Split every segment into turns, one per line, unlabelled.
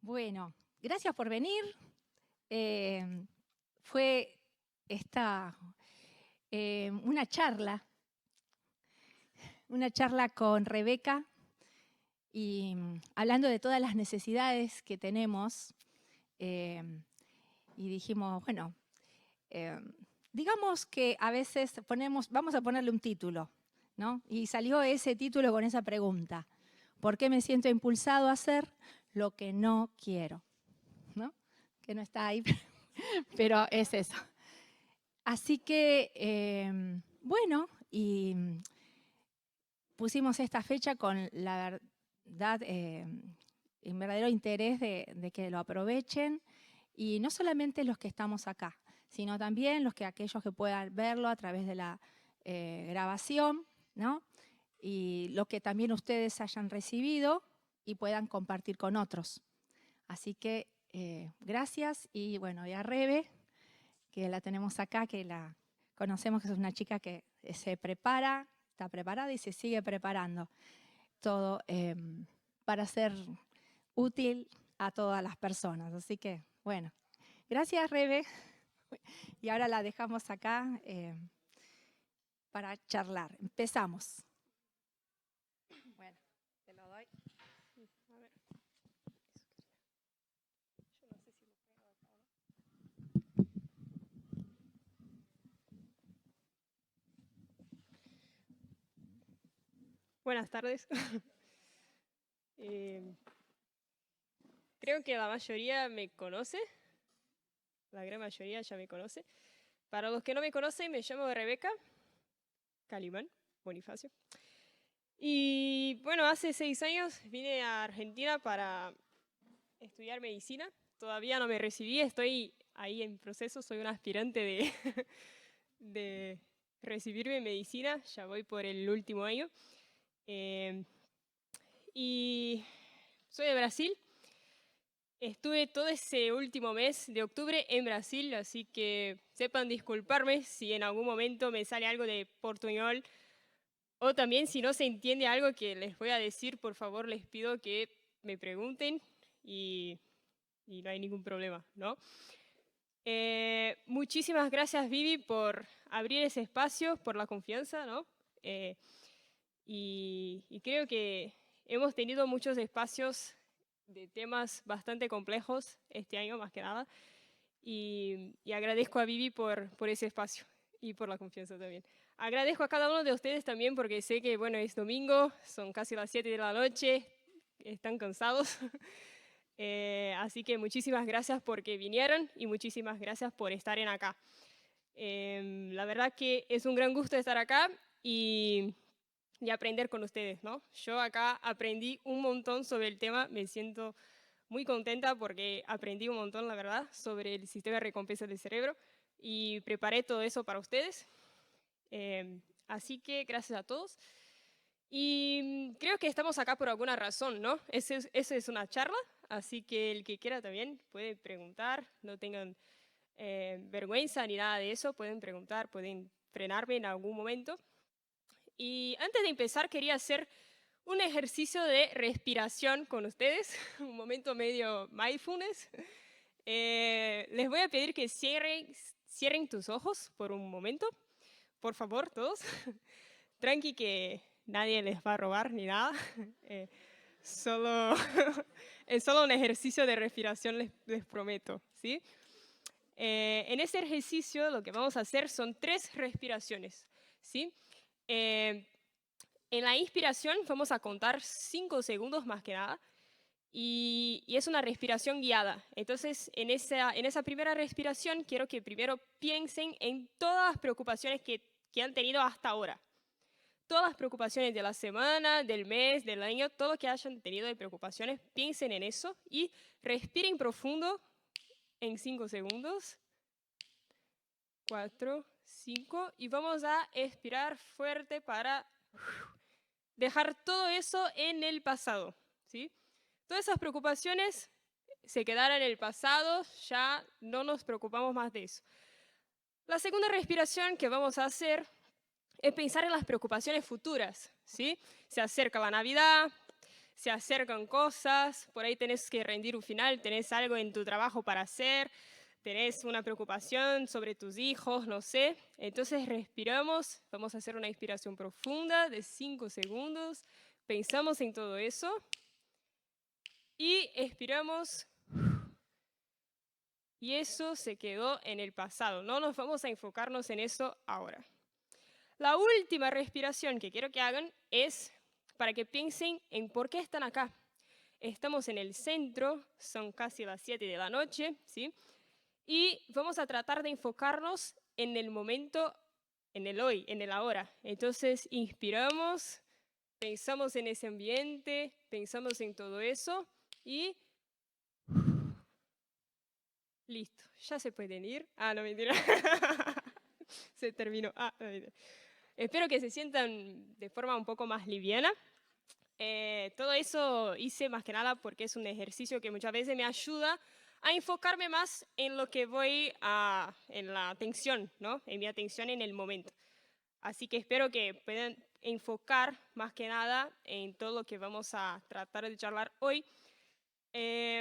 Bueno, gracias por venir. Fue esta una charla con Rebeca y hablando de todas las necesidades que tenemos. Y dijimos, bueno, digamos que a veces vamos a ponerle un título, ¿no? Y salió ese título con esa pregunta: ¿por qué me siento impulsado a hacer lo que no quiero? ¿No? Que no está ahí, pero es eso. Así que, bueno, y pusimos esta fecha con la verdad, en verdadero interés de que lo aprovechen, y no solamente los que estamos acá, sino también aquellos que puedan verlo a través de la grabación, ¿no? Y lo que también ustedes hayan recibido y puedan compartir con otros. Así que gracias, y bueno, y a Rebe, que la tenemos acá, que la conocemos, que es una chica que se prepara, está preparada y se sigue preparando todo para ser útil a todas las personas. Así que, bueno, gracias, Rebe. Y ahora la dejamos acá para charlar. Empezamos. Bueno, te lo doy.
Buenas tardes. Creo que la mayoría me conoce, la gran mayoría ya me conoce. Para los que no me conocen, me llamo Rebeca Calimán Bonifacio. Y bueno, hace 6 años vine a Argentina para estudiar medicina. Todavía no me recibí, estoy ahí en proceso, soy un aspirante de recibirme en medicina, ya voy por el último año. Y soy de Brasil. Estuve todo ese último mes de octubre en Brasil, así que sepan disculparme si en algún momento me sale algo de portuñol o también si no se entiende algo que les voy a decir, por favor les pido que me pregunten y no hay ningún problema, ¿no? Muchísimas gracias, Vivi, por abrir ese espacio, por la confianza, ¿no? Y creo que hemos tenido muchos espacios de temas bastante complejos este año, más que nada. Y agradezco a Vivi por ese espacio y por la confianza también. Agradezco a cada uno de ustedes también porque sé que, bueno, es domingo, son casi las 7 de la noche, están cansados. Así que muchísimas gracias porque vinieron y muchísimas gracias por estar en acá. La verdad que es un gran gusto estar acá y aprender con ustedes, ¿no? Yo acá aprendí un montón sobre el tema, me siento muy contenta porque aprendí un montón, la verdad, sobre el sistema de recompensa del cerebro y preparé todo eso para ustedes. Así que gracias a todos. Y creo que estamos acá por alguna razón, ¿no? Esa es una charla, así que el que quiera también puede preguntar, no tengan vergüenza ni nada de eso, pueden preguntar, pueden frenarme en algún momento. Y antes de empezar quería hacer un ejercicio de respiración con ustedes, un momento medio mindfulness. Les voy a pedir que cierren tus ojos por un momento, por favor, todos. Tranqui que nadie les va a robar ni nada. Solo es solo un ejercicio de respiración, les prometo, ¿sí? En este ejercicio lo que vamos a hacer son 3 respiraciones, ¿sí? En la inspiración vamos a contar 5 segundos más que nada y es una respiración guiada. Entonces, en esa primera respiración quiero que primero piensen en todas las preocupaciones que han tenido hasta ahora. Todas las preocupaciones de la semana, del mes, del año, todo lo que hayan tenido de preocupaciones, piensen en eso y respiren profundo en 5 segundos. 4, 5 y vamos a expirar fuerte para dejar todo eso en el pasado, ¿sí? Todas esas preocupaciones se quedaron en el pasado, ya no nos preocupamos más de eso. La segunda respiración que vamos a hacer es pensar en las preocupaciones futuras, ¿sí? Se acerca la Navidad, se acercan cosas, por ahí tenés que rendir un final, tenés algo en tu trabajo para hacer, tenés una preocupación sobre tus hijos, no sé. Entonces respiramos, vamos a hacer una inspiración profunda de 5 segundos, pensamos en todo eso y expiramos. Y eso se quedó en el pasado. No nos vamos a enfocarnos en eso ahora. La última respiración que quiero que hagan es para que piensen en por qué están acá. Estamos en el centro, son casi las 7 de la noche, ¿sí? Y vamos a tratar de enfocarnos en el momento, en el hoy, en el ahora. Entonces, inspiramos, pensamos en ese ambiente, pensamos en todo eso y listo, ya se pueden ir. Ah, no, mentira. Se terminó. Ah, no, mentira. Espero que se sientan de forma un poco más liviana. Todo eso hice más que nada porque es un ejercicio que muchas veces me ayuda a enfocarme más en lo que voy a, en la atención, ¿no? En mi atención en el momento. Así que espero que puedan enfocar más que nada en todo lo que vamos a tratar de charlar hoy.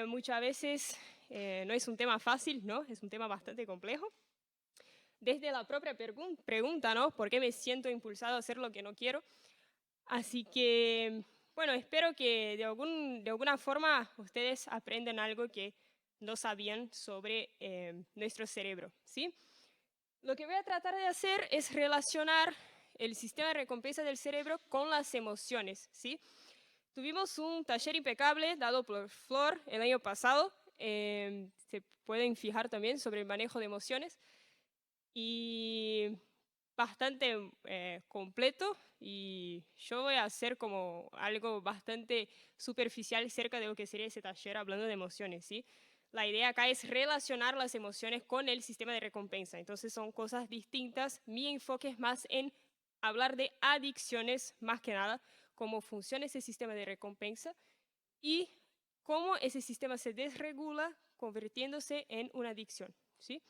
Muchas veces no es un tema fácil, ¿no? Es un tema bastante complejo. Desde la propia pregunta, ¿no? ¿Por qué me siento impulsado a hacer lo que no quiero? Así que, bueno, espero que de alguna forma ustedes aprendan algo que no sabían sobre nuestro cerebro, ¿sí? Lo que voy a tratar de hacer es relacionar el sistema de recompensa del cerebro con las emociones, ¿sí? Tuvimos un taller impecable dado por Flor el año pasado. Se pueden fijar también sobre el manejo de emociones. Y bastante completo. Y yo voy a hacer como algo bastante superficial cerca de lo que sería ese taller hablando de emociones, ¿sí? La idea acá es relacionar las emociones con el sistema de recompensa. Entonces son cosas distintas. Mi enfoque es más en hablar de adicciones, más que nada, cómo funciona ese sistema de recompensa y cómo ese sistema se desregula convirtiéndose en una adicción, ¿sí?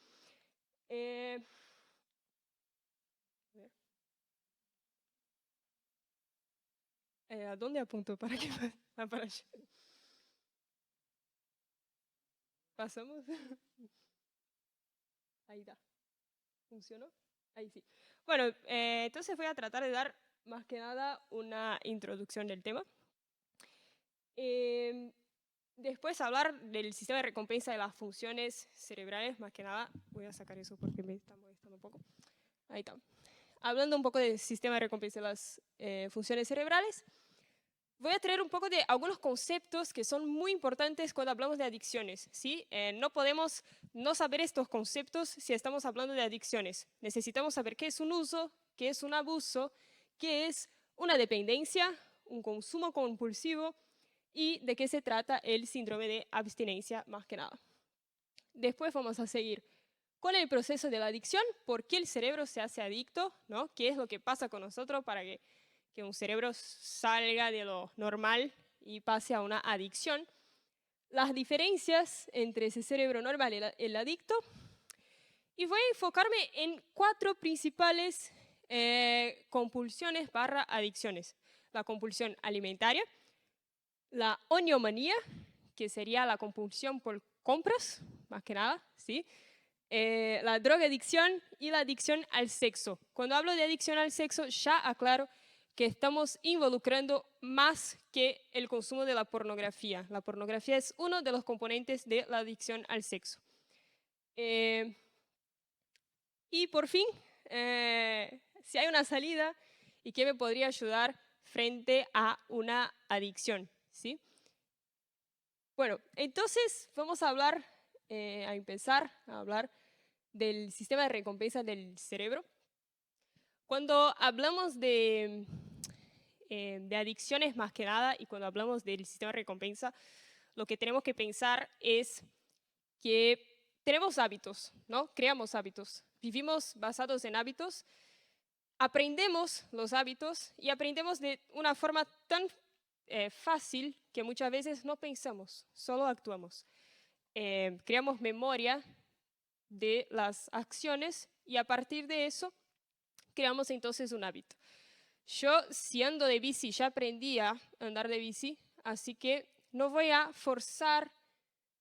¿A dónde apunto para que para allá? ¿Pasamos? Ahí está. ¿Funcionó? Ahí sí. Bueno, entonces voy a tratar de dar más que nada una introducción del tema. Después hablar del sistema de recompensa de las funciones cerebrales, más que nada. Voy a sacar eso porque me está molestando un poco. Ahí está. Hablando un poco del sistema de recompensa de las funciones cerebrales, voy a traer un poco de algunos conceptos que son muy importantes cuando hablamos de adicciones, ¿sí? No podemos no saber estos conceptos si estamos hablando de adicciones. Necesitamos saber qué es un uso, qué es un abuso, qué es una dependencia, un consumo compulsivo y de qué se trata el síndrome de abstinencia más que nada. Después vamos a seguir con el proceso de la adicción, por qué el cerebro se hace adicto, ¿no? ¿Qué es lo que pasa con nosotros para que un cerebro salga de lo normal y pase a una adicción? Las diferencias entre ese cerebro normal y el adicto. Y voy a enfocarme en 4 principales compulsiones / adicciones. La compulsión alimentaria, la oniomanía, que sería la compulsión por compras, más que nada, ¿sí? La drogadicción y la adicción al sexo. Cuando hablo de adicción al sexo, ya aclaro que estamos involucrando más que el consumo de la pornografía. La pornografía es uno de los componentes de la adicción al sexo. Y por fin, si hay una salida y qué me podría ayudar frente a una adicción, ¿sí? Bueno, entonces vamos a hablar, a empezar a hablar del sistema de recompensa del cerebro. Cuando hablamos de adicciones más que nada y cuando hablamos del sistema de recompensa, lo que tenemos que pensar es que tenemos hábitos, ¿no? Creamos hábitos, vivimos basados en hábitos, aprendemos los hábitos y aprendemos de una forma tan fácil que muchas veces no pensamos, solo actuamos. Creamos memoria de las acciones y a partir de eso creamos entonces un hábito. Yo, si ando de bici, ya aprendí a andar de bici así que no voy a forzar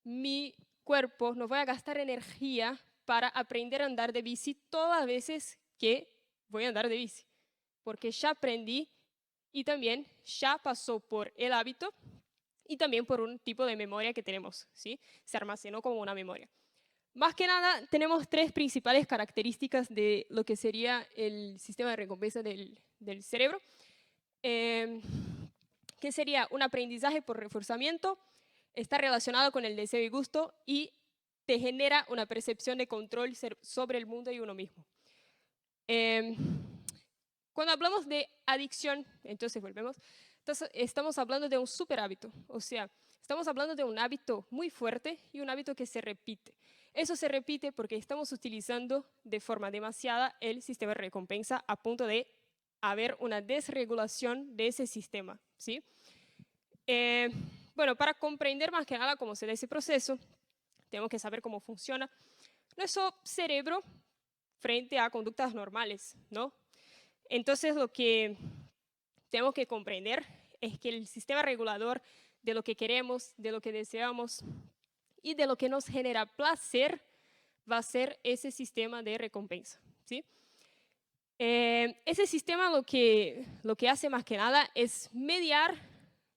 mi cuerpo, no voy a gastar energía para aprender a andar de bici todas las veces que voy a andar de bici, porque ya aprendí y también ya pasó por el hábito y también por un tipo de memoria que tenemos, ¿sí? Se almacenó como una memoria. Más que nada, tenemos tres principales características de lo que sería el sistema de recompensa del cerebro, que sería un aprendizaje por reforzamiento, está relacionado con el deseo y gusto y te genera una percepción de control sobre el mundo y uno mismo. Cuando hablamos de adicción, entonces volvemos, entonces estamos hablando de un super hábito, o sea, estamos hablando de un hábito muy fuerte y un hábito que se repite. Eso se repite porque estamos utilizando de forma demasiada el sistema de recompensa a punto de haber una desregulación de ese sistema, ¿sí? Bueno, para comprender más que nada cómo se da ese proceso, tenemos que saber cómo funciona nuestro cerebro frente a conductas normales, ¿no? Entonces, lo que tenemos que comprender es que el sistema regulador de lo que queremos, de lo que deseamos y de lo que nos genera placer va a ser ese sistema de recompensa, ¿sí? Ese sistema lo que hace más que nada es mediar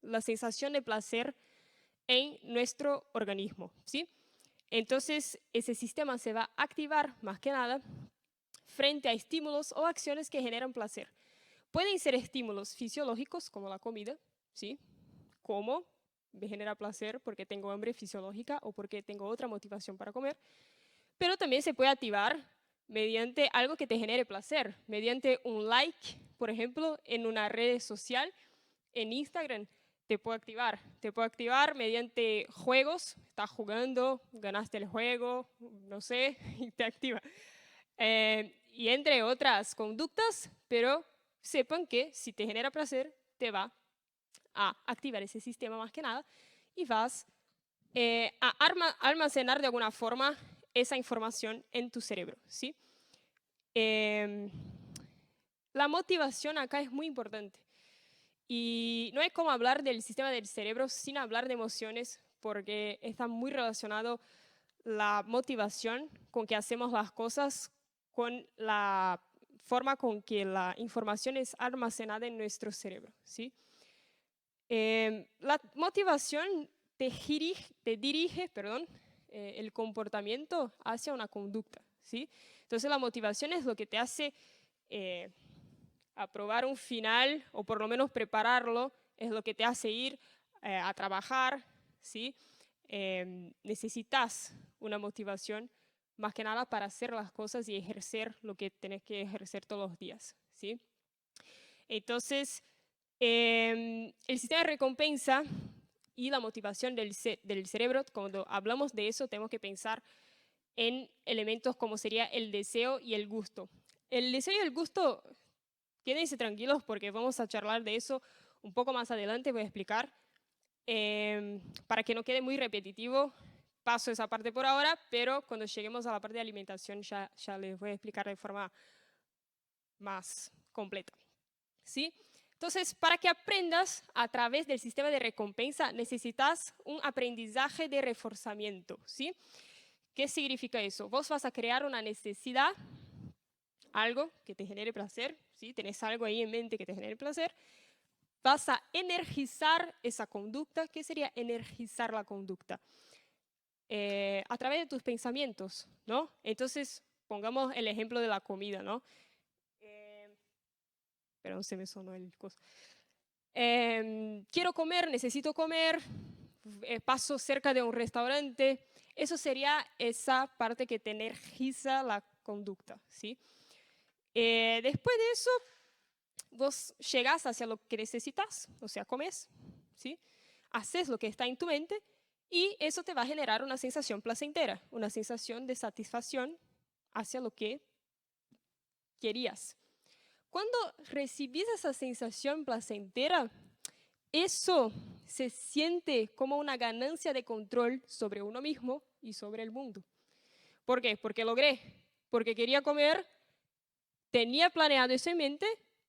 la sensación de placer en nuestro organismo, ¿sí? Entonces, ese sistema se va a activar más que nada frente a estímulos o acciones que generan placer. Pueden ser estímulos fisiológicos, como la comida, ¿sí? Como me genera placer porque tengo hambre fisiológica o porque tengo otra motivación para comer, pero también se puede activar mediante algo que te genere placer, mediante un like, por ejemplo, en una red social, en Instagram, te puede activar mediante juegos, estás jugando, ganaste el juego, no sé, y te activa. Y entre otras conductas, pero sepan que si te genera placer, te va a activar ese sistema más que nada y vas a almacenar de alguna forma esa información en tu cerebro, ¿sí? La motivación acá es muy importante. Y no hay como hablar del sistema del cerebro sin hablar de emociones, porque está muy relacionado la motivación con que hacemos las cosas, con la forma con que la información es almacenada en nuestro cerebro, ¿sí? La motivación te dirige, el comportamiento hacia una conducta, ¿sí? Entonces la motivación es lo que te hace aprobar un final o por lo menos prepararlo, es lo que te hace ir a trabajar, ¿sí? Necesitas una motivación más que nada para hacer las cosas y ejercer lo que tenés que ejercer todos los días, ¿sí? Entonces, el sistema de recompensa y la motivación del cerebro, cuando hablamos de eso, tenemos que pensar en elementos como sería el deseo y el gusto. El deseo y el gusto, quédense tranquilos porque vamos a charlar de eso un poco más adelante, voy a explicar. Para que no quede muy repetitivo, paso esa parte por ahora, pero cuando lleguemos a la parte de alimentación ya les voy a explicar de forma más completa, ¿sí? Entonces, para que aprendas a través del sistema de recompensa, necesitas un aprendizaje de reforzamiento, ¿sí? ¿Qué significa eso? Vos vas a crear una necesidad, algo que te genere placer, ¿sí? Tenés algo ahí en mente que te genere placer, vas a energizar esa conducta. ¿Qué sería energizar la conducta? A través de tus pensamientos, ¿no? Entonces, pongamos el ejemplo de la comida, ¿no? Pero se me sonó el coso. Quiero comer, necesito comer, paso cerca de un restaurante. Eso sería esa parte que te energiza la conducta, ¿sí? Después de eso, vos llegás hacia lo que necesitas, o sea, comes, ¿sí? Haces lo que está en tu mente y eso te va a generar una sensación placentera, una sensación de satisfacción hacia lo que querías. Cuando recibís esa sensación placentera, eso se siente como una ganancia de control sobre uno mismo y sobre el mundo. ¿Por qué? Porque logré, porque quería comer, tenía planeado eso en mente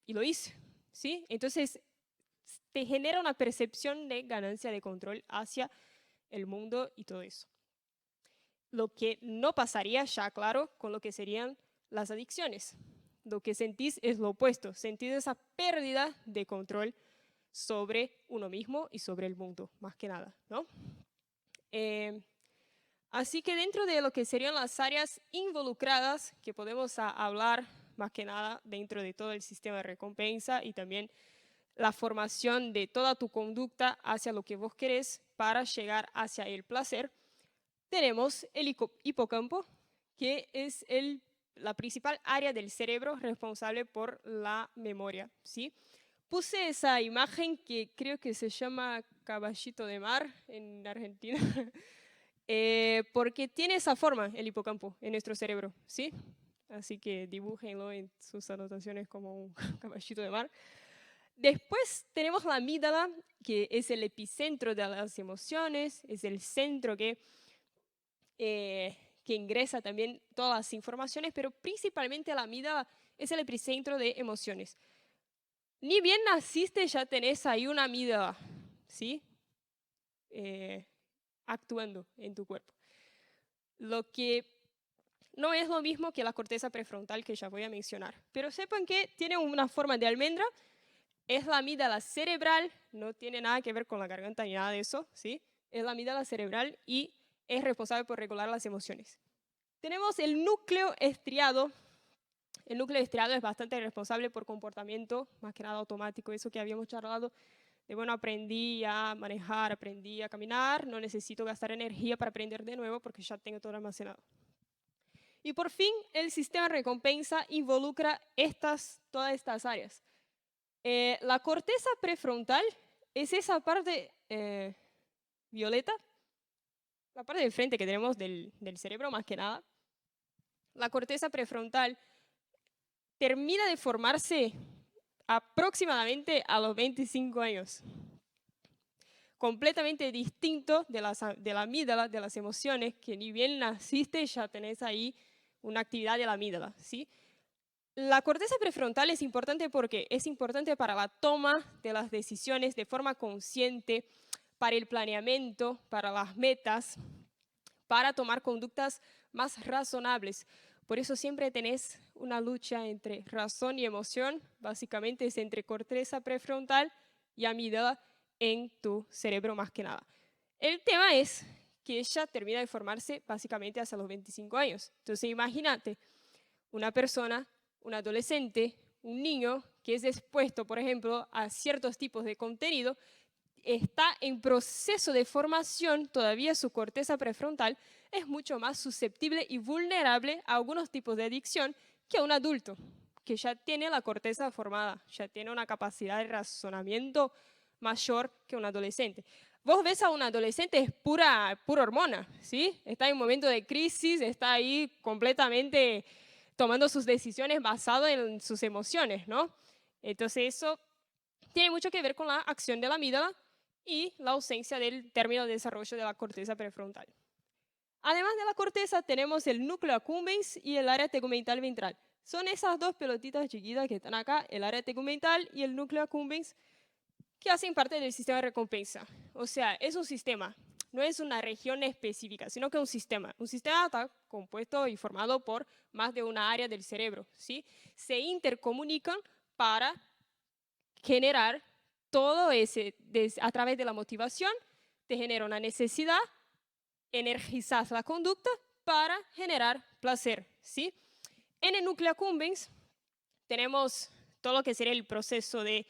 y lo hice, ¿sí? Entonces, te genera una percepción de ganancia de control hacia el mundo y todo eso. Lo que no pasaría ya, claro, con lo que serían las adicciones. Lo que sentís es lo opuesto, sentís esa pérdida de control sobre uno mismo y sobre el mundo, más que nada, ¿no? Así que dentro de lo que serían las áreas involucradas, que podemos hablar más que nada dentro de todo el sistema de recompensa y también la formación de toda tu conducta hacia lo que vos querés para llegar hacia el placer, tenemos el hipocampo, que es la principal área del cerebro responsable por la memoria, ¿sí? Puse esa imagen que creo que se llama caballito de mar en Argentina, porque tiene esa forma el hipocampo en nuestro cerebro, ¿sí? Así que dibújenlo en sus anotaciones como un caballito de mar. Después tenemos la amígdala, que es el epicentro de las emociones, es el centro que ingresa también todas las informaciones, pero principalmente la amígdala es el epicentro de emociones. Ni bien naciste ya tenés ahí una amígdala, ¿sí? Actuando en tu cuerpo. Lo que no es lo mismo que la corteza prefrontal que ya voy a mencionar, pero sepan que tiene una forma de almendra, es la amígdala cerebral, no tiene nada que ver con la garganta ni nada de eso, ¿sí? Es la amígdala cerebral y es responsable por regular las emociones. Tenemos el núcleo estriado. El núcleo estriado es bastante responsable por comportamiento, más que nada automático, eso que habíamos charlado, de bueno, aprendí a manejar, aprendí a caminar, no necesito gastar energía para aprender de nuevo porque ya tengo todo almacenado. Y por fin, el sistema de recompensa involucra todas estas áreas. La corteza prefrontal es esa parte violeta, la parte de frente que tenemos del cerebro más que nada. La corteza prefrontal termina de formarse aproximadamente a los 25 años. Completamente distinto de la amígdala, de las emociones, que ni bien naciste ya tenés ahí una actividad de la amígdala, ¿sí? La corteza prefrontal es importante porque es importante para la toma de las decisiones de forma consciente, para el planeamiento, para las metas, para tomar conductas más razonables. Por eso siempre tenés una lucha entre razón y emoción, básicamente es entre corteza prefrontal y amígdala en tu cerebro más que nada. El tema es que ella termina de formarse básicamente hasta los 25 años. Entonces imagínate una persona, un adolescente, un niño que es expuesto, por ejemplo, a ciertos tipos de contenido, está en proceso de formación, todavía su corteza prefrontal es mucho más susceptible y vulnerable a algunos tipos de adicción que a un adulto, que ya tiene la corteza formada, ya tiene una capacidad de razonamiento mayor que un adolescente. Vos ves a un adolescente, es pura hormona, ¿sí? Está en un momento de crisis, está ahí completamente tomando sus decisiones basadas en sus emociones, ¿no? Entonces eso tiene mucho que ver con la acción de la amígdala y la ausencia del término de desarrollo de la corteza prefrontal. Además de la corteza, tenemos el núcleo accumbens y el área tegmental ventral. Son esas dos pelotitas chiquitas que están acá, el área tegmental y el núcleo accumbens, que hacen parte del sistema de recompensa. O sea, es un sistema, no es una región específica, sino que un sistema. Un sistema está compuesto y formado por más de una área del cerebro, ¿sí? Se intercomunican para generar todo ese, a través de la motivación, te genera una necesidad, energizas la conducta para generar placer, ¿sí? En el núcleo accumbens tenemos todo lo que sería el proceso de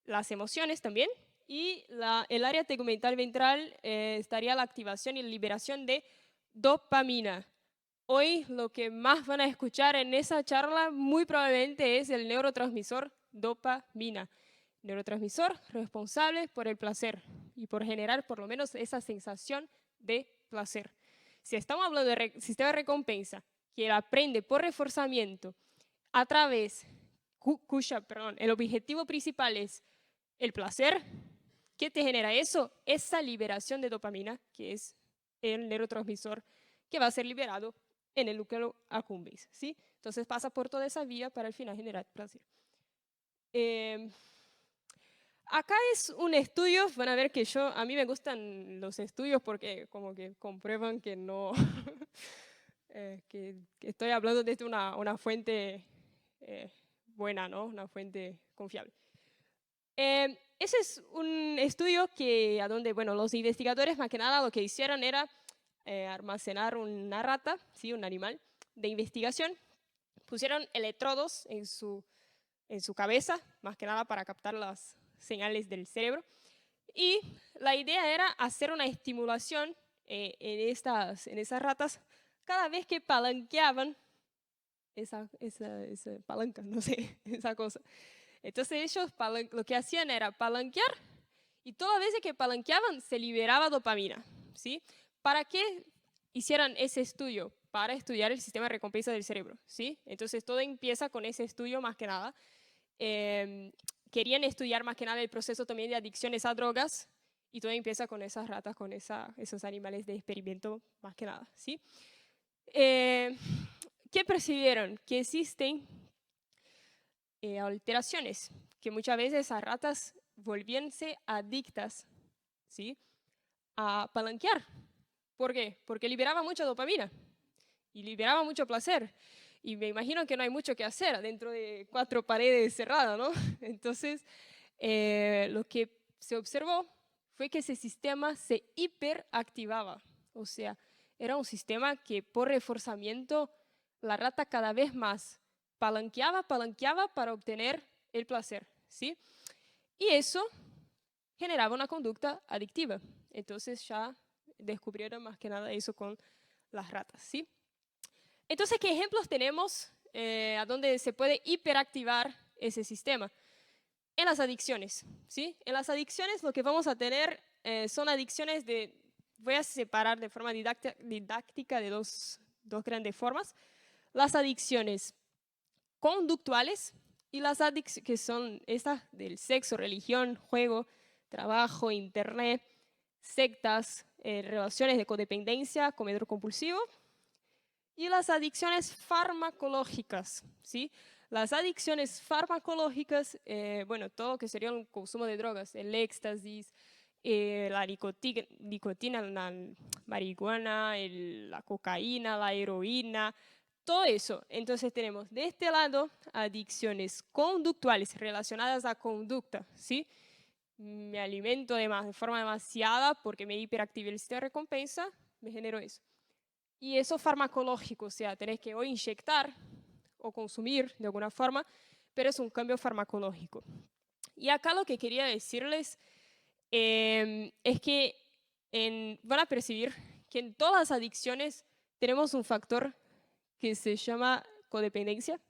las emociones también, y el área tegmental ventral estaría la activación y la liberación de dopamina. Hoy lo que más van a escuchar en esa charla muy probablemente es el neurotransmisor dopamina. Neurotransmisor responsable por el placer y por generar por lo menos esa sensación de placer. Si estamos hablando de sistema de recompensa, que aprende por reforzamiento a través, el objetivo principal es el placer, ¿qué te genera eso? Esa liberación de dopamina, que es el neurotransmisor que va a ser liberado en el núcleo accumbens, ¿sí? Entonces pasa por toda esa vía para al final generar placer. Acá es un estudio, van a ver que a mí me gustan los estudios porque como que comprueban que no, que estoy hablando desde una fuente buena, ¿no? Una fuente confiable. Ese es un estudio a donde, bueno, los investigadores más que nada lo que hicieron era almacenar una rata, ¿sí? Un animal de investigación. Pusieron electrodos en su cabeza, más que nada para captar las señales del cerebro. Y la idea era hacer una estimulación en esas ratas cada vez que palanqueaban esa palanca, no sé, esa cosa. Entonces ellos lo que hacían era palanquear y todas las veces que palanqueaban se liberaba dopamina, ¿sí? ¿Para qué hicieran ese estudio? Para estudiar el sistema de recompensa del cerebro, ¿sí? Entonces todo empieza con ese estudio más que nada. Querían estudiar más que nada el proceso también de adicciones a drogas y todo empieza con esas ratas, con esos animales de experimento más que nada, ¿sí? ¿Qué percibieron? Que existen alteraciones, que muchas veces esas ratas volvíanse adictas, ¿sí? A palanquear. ¿Por qué? Porque liberaba mucha dopamina y liberaba mucho placer. Y me imagino que no hay mucho que hacer dentro de 4 paredes cerradas, ¿no? Entonces, lo que se observó fue que ese sistema se hiperactivaba. O sea, era un sistema que por reforzamiento la rata cada vez más palanqueaba para obtener el placer, ¿sí? Y eso generaba una conducta adictiva. Entonces ya descubrieron más que nada eso con las ratas, ¿sí? Entonces, ¿qué ejemplos tenemos a donde se puede hiperactivar ese sistema? En las adicciones, ¿sí? En las adicciones lo que vamos a tener son adicciones voy a separar de forma didáctica de dos grandes formas. Las adicciones conductuales y las adicciones que son estas del sexo, religión, juego, trabajo, internet, sectas, relaciones de codependencia, comedor compulsivo. Y las adicciones farmacológicas, ¿sí? Las adicciones farmacológicas, bueno, todo lo que sería un consumo de drogas, el éxtasis, la nicotina, la marihuana, la cocaína, la heroína, todo eso. Entonces tenemos de este lado adicciones conductuales relacionadas a conducta, ¿sí? Me alimento de forma demasiada porque me hiperactivé el sistema de recompensa, me generó eso. Y eso farmacológico, o sea, tenés que o inyectar o consumir de alguna forma, pero es un cambio farmacológico. Y acá lo que quería decirles es que van a percibir que en todas las adicciones tenemos un factor que se llama codependencia.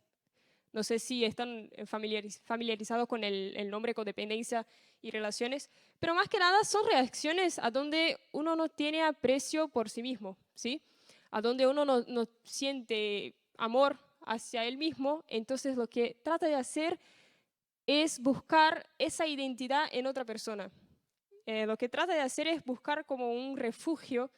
No sé si están familiarizados con el nombre codependencia y relaciones, pero más que nada son reacciones a donde uno no tiene aprecio por sí mismo, ¿sí? A donde uno no siente amor hacia él mismo, entonces lo que trata de hacer es buscar esa identidad en otra persona. Lo que trata de hacer es buscar como un refugio,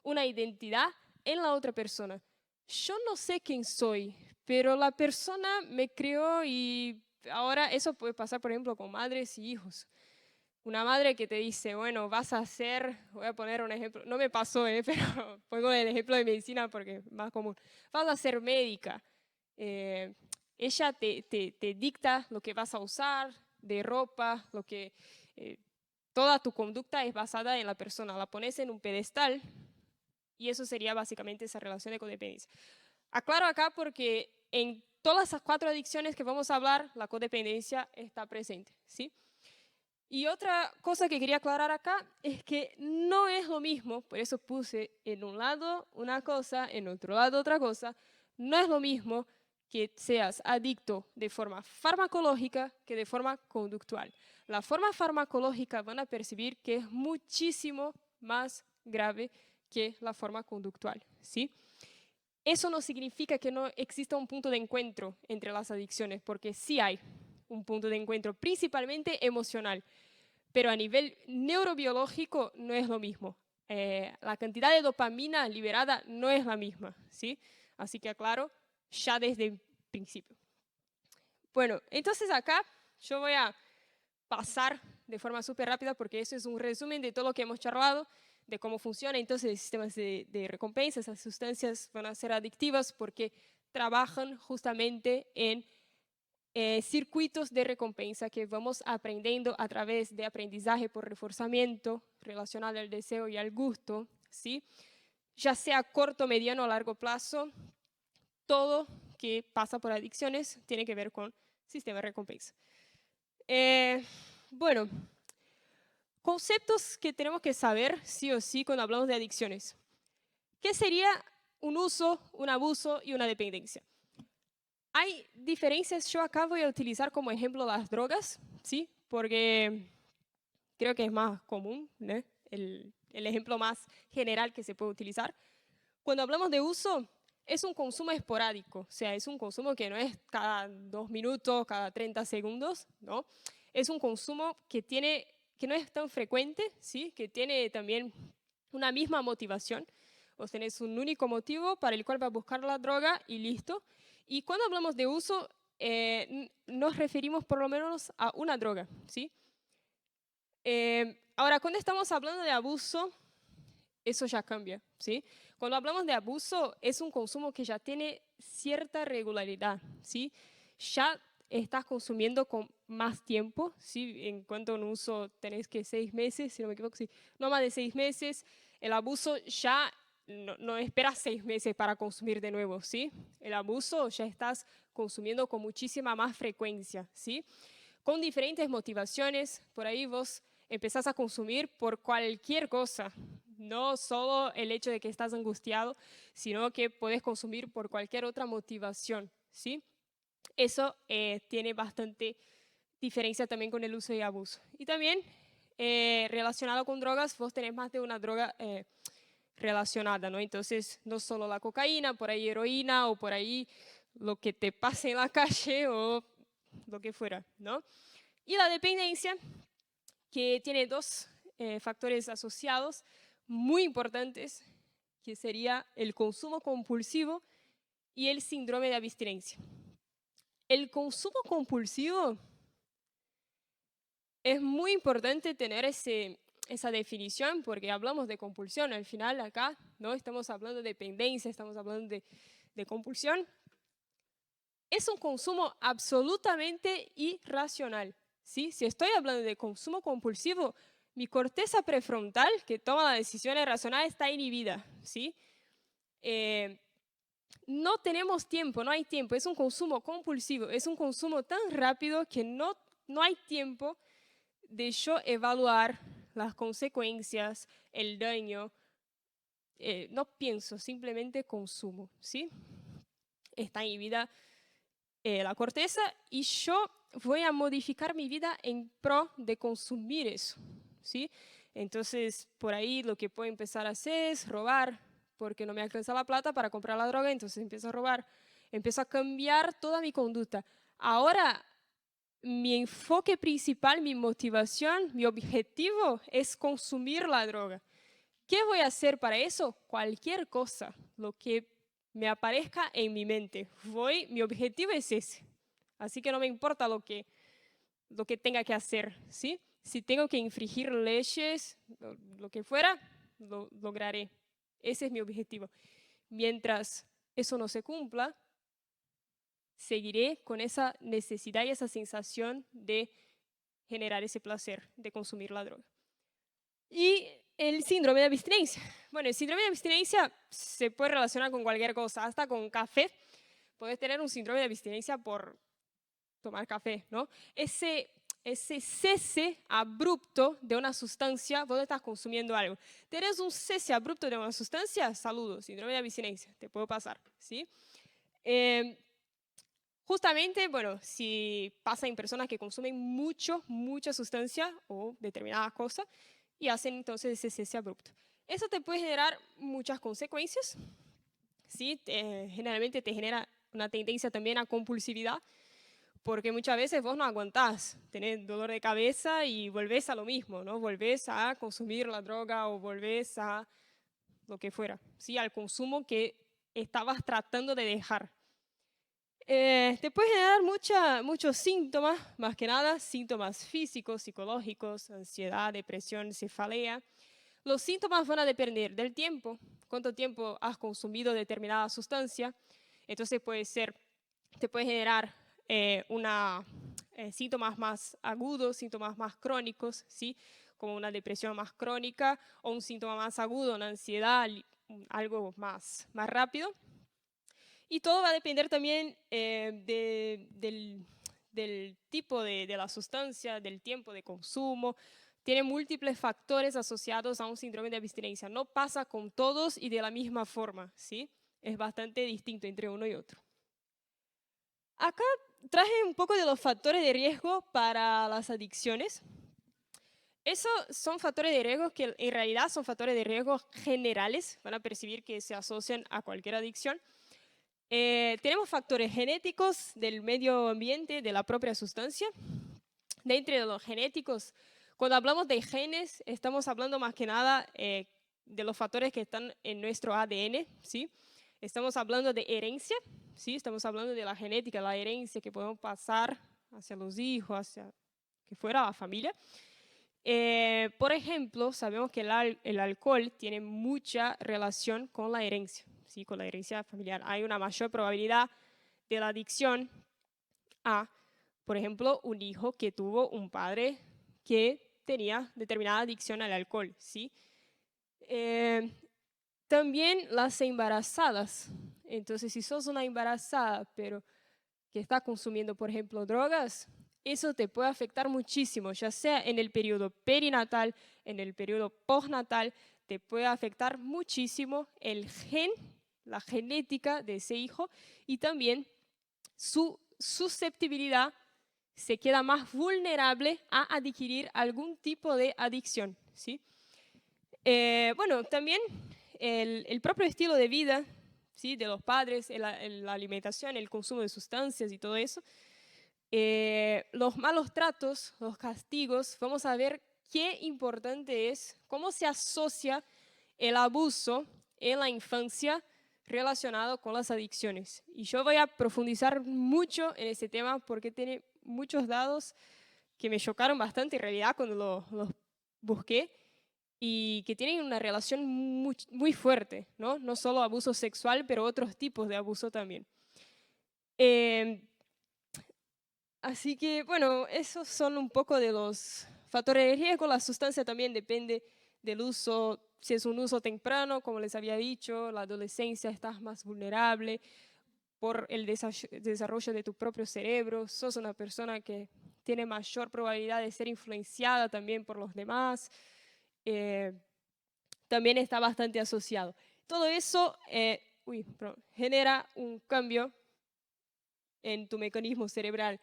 una identidad en la otra persona. Yo no sé quién soy, pero la persona me crió y ahora eso puede pasar, por ejemplo, con madres y hijos. Una madre que te dice, bueno, vas a ser, voy a poner un ejemplo, no me pasó, pero pongo el ejemplo de medicina porque es más común, vas a ser médica. Ella te dicta lo que vas a usar, de ropa, toda tu conducta es basada en la persona, la pones en un pedestal y eso sería básicamente esa relación de codependencia. Aclaro acá porque en todas las 4 adicciones que vamos a hablar, la codependencia está presente, ¿sí? Y otra cosa que quería aclarar acá es que no es lo mismo, por eso puse en un lado una cosa, en otro lado otra cosa, no es lo mismo que seas adicto de forma farmacológica que de forma conductual. La forma farmacológica van a percibir que es muchísimo más grave que la forma conductual, ¿sí? Eso no significa que no exista un punto de encuentro entre las adicciones, porque sí hay un punto de encuentro, principalmente emocional, pero a nivel neurobiológico no es lo mismo. La cantidad de dopamina liberada no es la misma, ¿sí? Así que aclaro ya desde el principio. Bueno, entonces acá yo voy a pasar de forma súper rápida porque eso es un resumen de todo lo que hemos charlado, de cómo funciona entonces el sistema de recompensa. Esas sustancias van a ser adictivas porque trabajan justamente en circuitos de recompensa que vamos aprendiendo a través de aprendizaje por reforzamiento relacionado al deseo y al gusto, ¿sí? Ya sea a corto, mediano o largo plazo, todo que pasa por adicciones tiene que ver con sistema de recompensa. Bueno, conceptos que tenemos que saber sí o sí cuando hablamos de adicciones. ¿Qué sería un uso, un abuso y una dependencia? Hay diferencias, yo acá voy a utilizar como ejemplo las drogas, ¿sí? Porque creo que es más común, ¿no? El ejemplo más general que se puede utilizar. Cuando hablamos de uso, es un consumo esporádico, o sea, es un consumo que no es cada 2 minutos, cada 30 segundos, ¿no? Es un consumo que no es tan frecuente, ¿sí? Que tiene también una misma motivación. Vos tenés un único motivo para el cual vas a buscar la droga y listo. Y cuando hablamos de uso, nos referimos por lo menos a una droga, ¿sí? Ahora, cuando estamos hablando de abuso, eso ya cambia, ¿sí? Cuando hablamos de abuso, es un consumo que ya tiene cierta regularidad, ¿sí? Ya estás consumiendo con más tiempo, ¿sí? En cuanto a un uso tenés que 6 meses, si no me equivoco, sí, no más de 6 meses. El abuso ya no esperas 6 meses para consumir de nuevo, ¿sí? El abuso ya estás consumiendo con muchísima más frecuencia, ¿sí? Con diferentes motivaciones, por ahí vos empezás a consumir por cualquier cosa, no solo el hecho de que estás angustiado, sino que puedes consumir por cualquier otra motivación, ¿sí? Eso tiene bastante diferencia también con el uso y abuso. Y también relacionado con drogas, vos tenés más de una droga relacionada, ¿no? Entonces, no solo la cocaína, por ahí heroína o por ahí lo que te pase en la calle o lo que fuera, ¿no? Y la dependencia, que tiene dos factores asociados muy importantes, que sería el consumo compulsivo y el síndrome de abstinencia. El consumo compulsivo es muy importante tener esa definición porque hablamos de compulsión. Al final acá no estamos hablando de dependencia, estamos hablando de compulsión. Es un consumo absolutamente irracional, ¿sí? Si estoy hablando de consumo compulsivo, mi corteza prefrontal, que toma las decisiones racionales, está inhibida, ¿sí? No tenemos tiempo, no hay tiempo. Es un consumo compulsivo, es un consumo tan rápido que no hay tiempo de yo evaluar las consecuencias, el daño. No pienso, simplemente consumo, ¿sí? Está inhibida la corteza y yo voy a modificar mi vida en pro de consumir eso, ¿sí? Entonces, por ahí lo que puedo empezar a hacer es robar, porque no me alcanza la plata para comprar la droga, entonces empiezo a robar, empiezo a cambiar toda mi conducta. Ahora, mi enfoque principal, mi motivación, mi objetivo es consumir la droga. ¿Qué voy a hacer para eso? Cualquier cosa, lo que me aparezca en mi mente. Mi objetivo es ese. Así que no me importa lo que tenga que hacer, ¿sí? Si tengo que infringir leyes, lo que fuera, lo lograré. Ese es mi objetivo. Mientras eso no se cumpla, seguiré con esa necesidad y esa sensación de generar ese placer de consumir la droga. Y el síndrome de abstinencia. Bueno, el síndrome de abstinencia se puede relacionar con cualquier cosa, hasta con café. Puedes tener un síndrome de abstinencia por tomar café, ¿no? Ese cese abrupto de una sustancia, vos estás consumiendo algo. Tienes un cese abrupto de una sustancia, saludos, síndrome de abstinencia, te puede pasar, ¿sí? Justamente, bueno, si pasa en personas que consumen mucha sustancia o determinadas cosas y hacen entonces ese cese abrupto. Eso te puede generar muchas consecuencias, ¿sí? Generalmente te genera una tendencia también a compulsividad, porque muchas veces vos no aguantás, tenés dolor de cabeza y volvés a lo mismo, ¿no? Volvés a consumir la droga o volvés a lo que fuera, ¿sí? Al consumo que estabas tratando de dejar. Te puede generar muchos síntomas, más que nada síntomas físicos, psicológicos, ansiedad, depresión, cefalea. Los síntomas van a depender del tiempo, cuánto tiempo has consumido determinada sustancia. Entonces te puede generar síntomas más agudos, síntomas más crónicos, ¿sí? Como una depresión más crónica o un síntoma más agudo, una ansiedad, algo más rápido. Y todo va a depender también del tipo de la sustancia, del tiempo de consumo. Tiene múltiples factores asociados a un síndrome de abstinencia. No pasa con todos y de la misma forma, ¿sí? Es bastante distinto entre uno y otro. Acá traje un poco de los factores de riesgo para las adicciones. Esos son factores de riesgo que en realidad son factores de riesgo generales. Van a percibir que se asocian a cualquier adicción. Tenemos factores genéticos del medio ambiente, de la propia sustancia. Dentro de los genéticos, cuando hablamos de genes, estamos hablando más que nada de los factores que están en nuestro ADN, ¿sí? Estamos hablando de herencia, ¿sí? Estamos hablando de la genética, la herencia que podemos pasar hacia los hijos, hacia que fuera la familia. Por ejemplo, sabemos que el alcohol tiene mucha relación con la herencia, ¿sí? Con la herencia familiar. Hay una mayor probabilidad de la adicción a, por ejemplo, un hijo que tuvo un padre que tenía determinada adicción al alcohol, ¿sí? También las embarazadas. Entonces, si sos una embarazada, pero que está consumiendo, por ejemplo, drogas, eso te puede afectar muchísimo, ya sea en el periodo perinatal, en el periodo postnatal, te puede afectar muchísimo el gen, la genética de ese hijo y también su susceptibilidad se queda más vulnerable a adquirir algún tipo de adicción, ¿sí? Bueno, también el propio estilo de vida, ¿sí? De los padres, la alimentación, el consumo de sustancias y todo eso, los malos tratos, los castigos, vamos a ver qué importante es, cómo se asocia el abuso en la infancia relacionado con las adicciones. Y yo voy a profundizar mucho en ese tema porque tiene muchos datos que me chocaron bastante en realidad cuando los busqué y que tienen una relación muy fuerte, ¿no? No solo abuso sexual, pero otros tipos de abuso también. Así que, bueno, esos son un poco de los factores de riesgo. La sustancia también depende del uso. Si es un uso temprano, como les había dicho, la adolescencia estás más vulnerable por el desarrollo de tu propio cerebro. Sos una persona que tiene mayor probabilidad de ser influenciada también por los demás. También está bastante asociado. Todo eso genera un cambio en tu mecanismo cerebral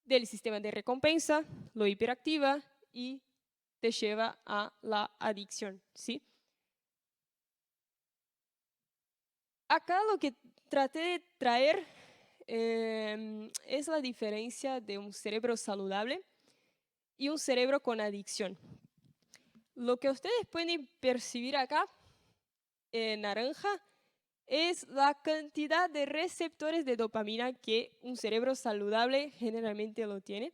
del sistema de recompensa, lo hiperactiva y te lleva a la adicción, ¿sí? Acá lo que traté de traer es la diferencia de un cerebro saludable y un cerebro con adicción. Lo que ustedes pueden percibir acá en naranja es la cantidad de receptores de dopamina que un cerebro saludable generalmente lo tiene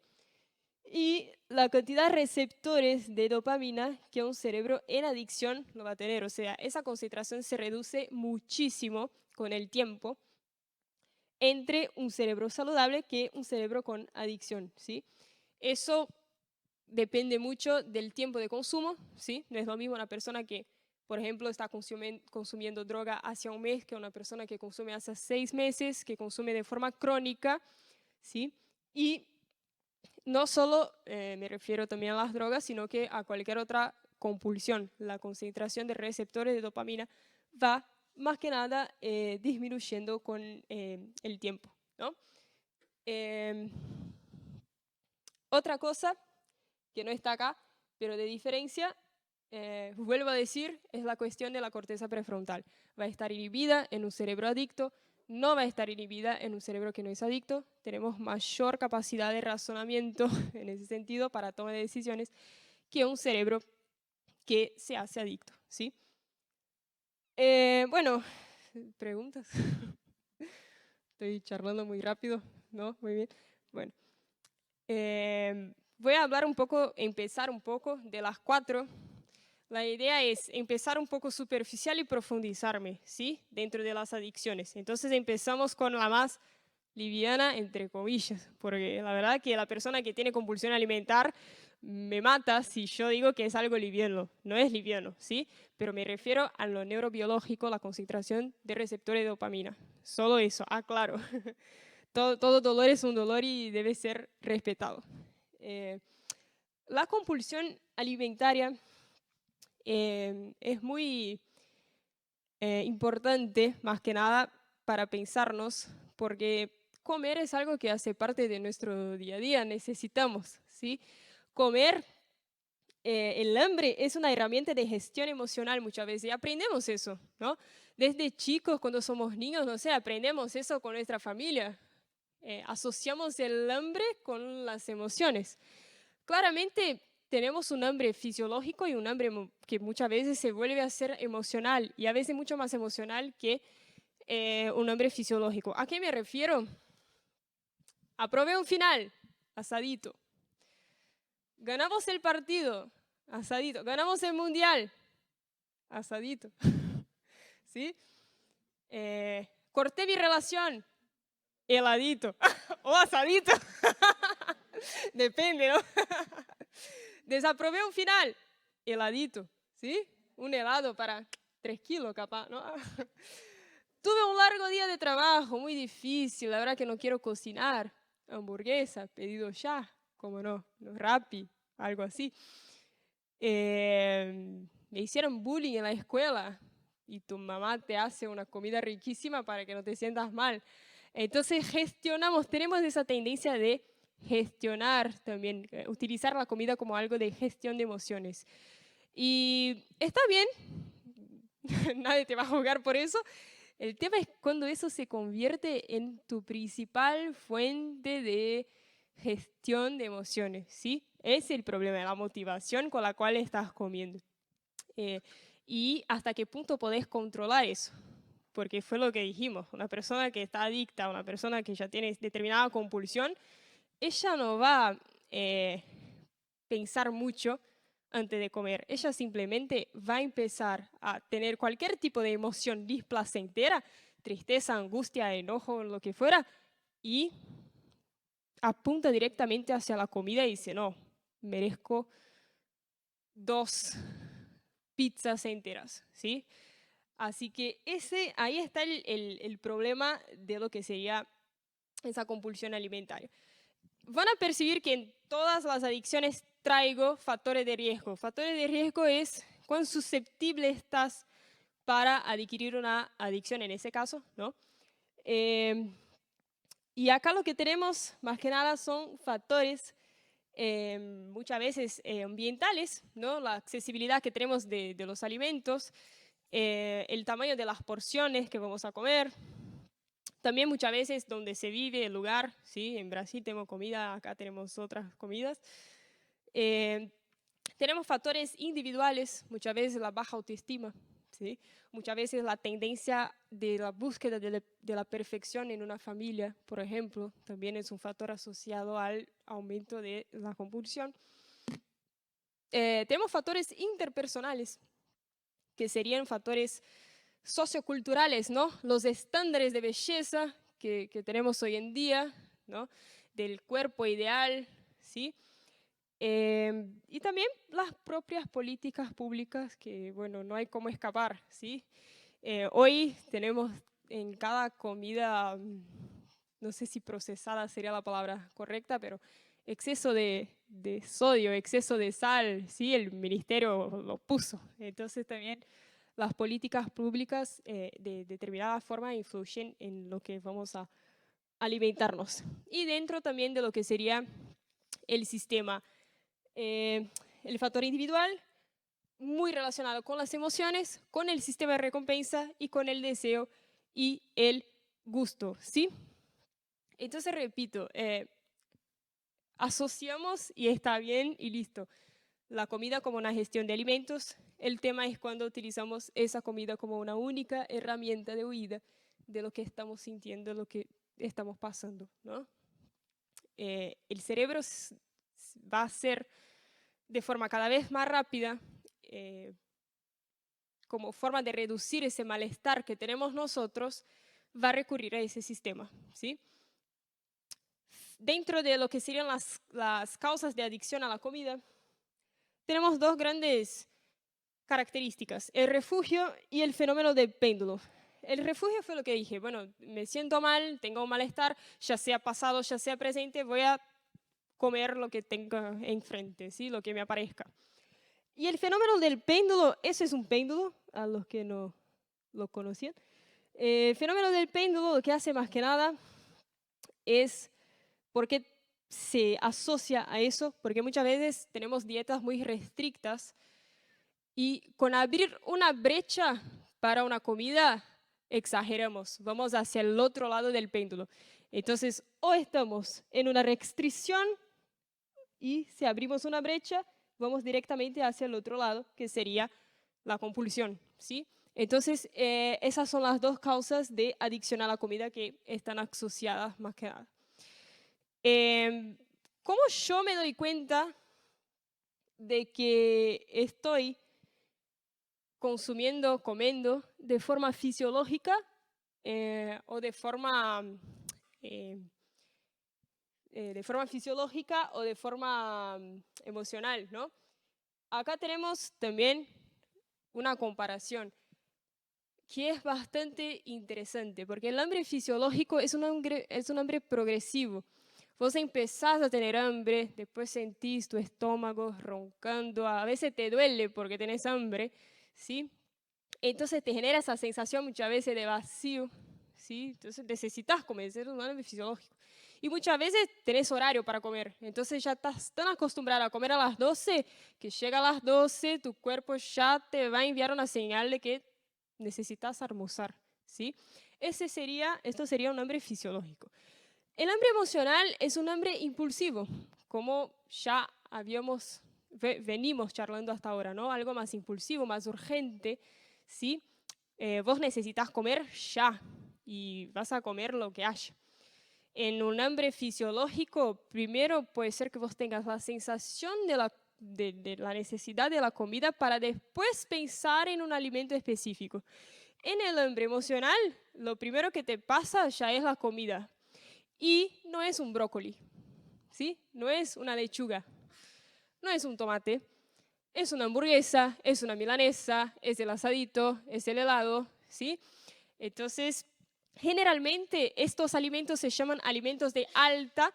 y la cantidad de receptores de dopamina que un cerebro en adicción lo va a tener. O sea, esa concentración se reduce muchísimo con el tiempo entre un cerebro saludable que un cerebro con adicción, ¿sí? Eso depende mucho del tiempo de consumo, ¿sí? No es lo mismo una persona que, por ejemplo, está consumiendo droga hace un mes que una persona que consume hace 6 meses, que consume de forma crónica, ¿sí? Y no solo me refiero también a las drogas, sino que a cualquier otra compulsión. La concentración de receptores de dopamina va más que nada disminuyendo con el tiempo, ¿no? Otra cosa que no está acá, pero de diferencia, vuelvo a decir, es la cuestión de la corteza prefrontal. Va a estar inhibida en un cerebro adicto, no va a estar inhibida en un cerebro que no es adicto. Tenemos mayor capacidad de razonamiento en ese sentido para toma de decisiones que un cerebro que se hace adicto, ¿sí? Bueno, preguntas. Estoy charlando muy rápido, ¿no? Muy bien. Bueno, voy a hablar un poco, empezar un poco de las 4. La idea es empezar un poco superficial y profundizarme, ¿sí? Dentro de las adicciones. Entonces empezamos con la más liviana, entre comillas, porque la verdad que la persona que tiene compulsión alimentar me mata si yo digo que es algo liviano. No es liviano, ¿sí? Pero me refiero a lo neurobiológico, la concentración de receptores de dopamina. Solo eso, claro. Todo dolor es un dolor y debe ser respetado. La compulsión alimentaria es muy importante, más que nada, para pensarnos, porque comer es algo que hace parte de nuestro día a día, necesitamos, ¿sí? Comer, el hambre es una herramienta de gestión emocional muchas veces, y aprendemos eso, ¿no? Desde chicos, cuando somos niños, no sé, aprendemos eso con nuestra familia. Asociamos el hambre con las emociones. Claramente tenemos un hambre fisiológico y un hambre que muchas veces se vuelve a ser emocional, y a veces mucho más emocional que un hambre fisiológico. ¿A qué me refiero? Aprobé un final, asadito. Ganamos el partido, asadito. Ganamos el mundial, asadito. ¿Sí? Corté mi relación, heladito. O asadito. Depende, ¿no? Desaprobé un final, heladito. ¿Sí? Un helado para 3 kilos, capaz, ¿no? Tuve un largo día de trabajo, muy difícil. La verdad que no quiero cocinar. Hamburguesa, pedido ya, como no, Rappi, algo así. Me hicieron bullying en la escuela y tu mamá te hace una comida riquísima para que no te sientas mal. Entonces gestionamos, tenemos esa tendencia de gestionar también, utilizar la comida como algo de gestión de emociones. Y está bien, nadie te va a juzgar por eso. El tema es cuando eso se convierte en tu principal fuente de gestión de emociones, ¿sí? Es el problema, la motivación con la cual estás comiendo. Y hasta qué punto podés controlar eso. Porque fue lo que dijimos, una persona que está adicta, una persona que ya tiene determinada compulsión, ella no va a pensar mucho antes de comer. Ella simplemente va a empezar a tener cualquier tipo de emoción displacentera, tristeza, angustia, enojo, lo que fuera, y apunta directamente hacia la comida y dice, no, merezco 2 pizzas enteras, ¿sí? Así que ahí está el problema de lo que sería esa compulsión alimentaria. Van a percibir que en todas las adicciones traigo factores de riesgo. Factores de riesgo es cuán susceptible estás para adquirir una adicción en ese caso, ¿no? Y acá lo que tenemos más que nada son factores muchas veces ambientales, ¿no? La accesibilidad que tenemos de los alimentos, el tamaño de las porciones que vamos a comer, también muchas veces donde se vive, el lugar, ¿sí? En Brasil tenemos comida, acá tenemos otras comidas. Tenemos factores individuales, muchas veces la baja autoestima, ¿sí? Muchas veces la tendencia de la búsqueda de la perfección en una familia, por ejemplo, también es un factor asociado al aumento de la compulsión. Tenemos factores interpersonales, que serían factores socioculturales, ¿no? Los estándares de belleza que tenemos hoy en día, ¿no? Del cuerpo ideal, ¿sí? Y también las propias políticas públicas que, bueno, no hay cómo escapar, ¿sí? Hoy tenemos en cada comida, no sé si procesada sería la palabra correcta, pero exceso de sodio, exceso de sal, ¿sí? El ministerio lo puso. Entonces también las políticas públicas de determinada forma influyen en lo que vamos a alimentarnos. Y dentro también de lo que sería el sistema, el factor individual, muy relacionado con las emociones, con el sistema de recompensa y con el deseo y el gusto, ¿sí? Entonces, repito, asociamos y está bien y listo la comida como una gestión de alimentos. El tema es cuando utilizamos esa comida como una única herramienta de huida de lo que estamos sintiendo, estamos pasando, ¿no? El cerebro va a ser de forma cada vez más rápida, como forma de reducir ese malestar que tenemos nosotros, va a recurrir a ese sistema, ¿sí? Dentro de lo que serían las causas de adicción a la comida, tenemos dos grandes características, el refugio y el fenómeno del péndulo. El refugio fue lo que dije, bueno, me siento mal, tengo un malestar, ya sea pasado, ya sea presente, voy a comer lo que tenga enfrente, ¿sí? Lo que me aparezca. Y el fenómeno del péndulo, ese es un péndulo, a los que no lo conocían. El fenómeno del péndulo lo que hace más que nada es porque se asocia a eso, porque muchas veces tenemos dietas muy restrictas y con abrir una brecha para una comida exageramos, vamos hacia el otro lado del péndulo. Entonces, o estamos en una restricción y si abrimos una brecha, vamos directamente hacia el otro lado, que sería la compulsión, ¿sí? Entonces, esas son las dos causas de adicción a la comida que están asociadas más que nada. ¿Cómo yo me doy cuenta de que estoy consumiendo, comiendo de forma fisiológica o de forma fisiológica o de forma emocional, ¿no? Acá tenemos también una comparación que es bastante interesante, porque el hambre fisiológico es un hambre progresivo. Vos empezás a tener hambre, después sentís tu estómago roncando, a veces te duele porque tenés hambre, ¿sí? Entonces te genera esa sensación muchas veces de vacío, ¿sí? Entonces necesitas comer, es un hambre fisiológico. Y muchas veces tenés horario para comer, entonces ya estás tan acostumbrada a comer a las 12 que llega a las 12, tu cuerpo ya te va a enviar una señal de que necesitas almorzar, ¿sí? Esto sería un hambre fisiológico. El hambre emocional es un hambre impulsivo, como ya venimos charlando hasta ahora, ¿no? Algo más impulsivo, más urgente, ¿sí? Vos necesitas comer ya y vas a comer lo que haya. En un hambre fisiológico, primero puede ser que vos tengas la sensación de la necesidad de la comida para después pensar en un alimento específico. En el hambre emocional, lo primero que te pasa ya es la comida. Y no es un brócoli, ¿sí? No es una lechuga, no es un tomate, es una hamburguesa, es una milanesa, es el asadito, es el helado, ¿sí? Entonces, generalmente estos alimentos se llaman alimentos de alta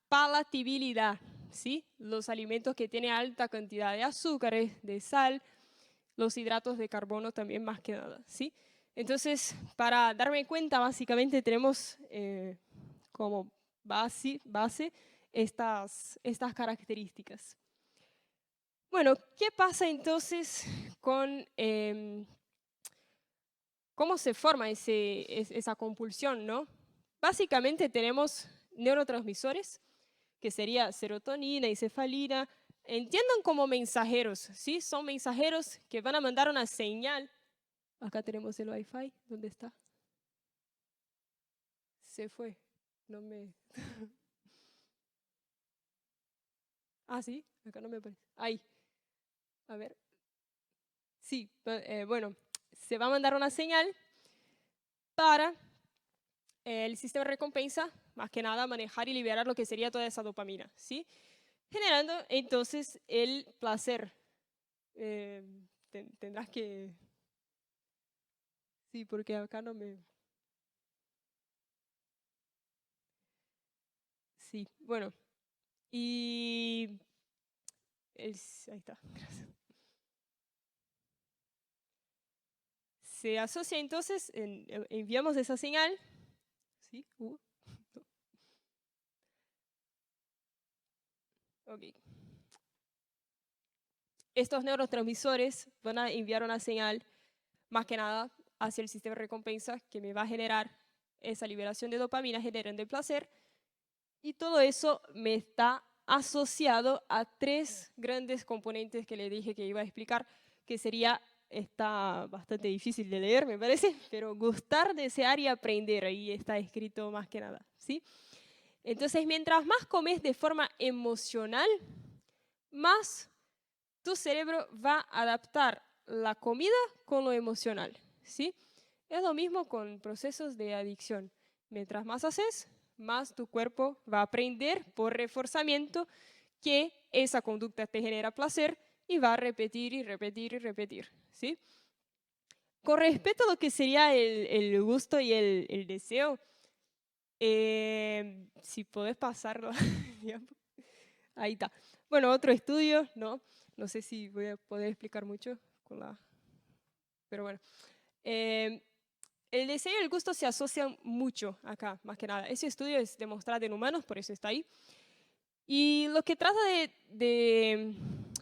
palatabilidad, ¿sí? Los alimentos que tienen alta cantidad de azúcares, de sal, los hidratos de carbono también más que nada, ¿sí? Entonces, para darme cuenta, básicamente tenemos como base estas características. Bueno, ¿qué pasa entonces con cómo se forma esa compulsión, ¿no? Básicamente tenemos neurotransmisores, que sería serotonina y cefalina. Entiendan como mensajeros, ¿sí? Son mensajeros que van a mandar una señal. Acá tenemos el Wi-Fi, ¿dónde está? Se fue, no me... Ah, sí, acá no me aparece. Ahí, a ver. Sí, bueno, se va a mandar una señal para el sistema de recompensa, más que nada manejar y liberar lo que sería toda esa dopamina, ¿sí? Generando entonces el placer. Tendrás que... Sí, porque acá no me... Sí, bueno. Y... Ahí está, gracias. Se asocia entonces, enviamos esa señal, ¿sí? No. Ok. Estos neurotransmisores van a enviar una señal, más que nada, hacia el sistema de recompensa que me va a generar esa liberación de dopamina, generando el placer. Y todo eso me está asociado a tres grandes componentes que le dije que iba a explicar, que sería está bastante difícil de leer, me parece, pero gustar, desear y aprender, ahí está escrito más que nada, ¿sí? Entonces, mientras más comes de forma emocional, más tu cerebro va a adaptar la comida con lo emocional, ¿sí? Es lo mismo con procesos de adicción. Mientras más haces, más tu cuerpo va a aprender por reforzamiento que esa conducta te genera placer y va a repetir y repetir y repetir, ¿sí? Con respecto a lo que sería el gusto y el deseo, si podés pasarlo, ahí está. Bueno, otro estudio, ¿no? No sé si voy a poder explicar mucho con la... Pero bueno. El deseo y el gusto se asocian mucho acá, más que nada. Ese estudio es demostrado en humanos, por eso está ahí. Y lo que trata de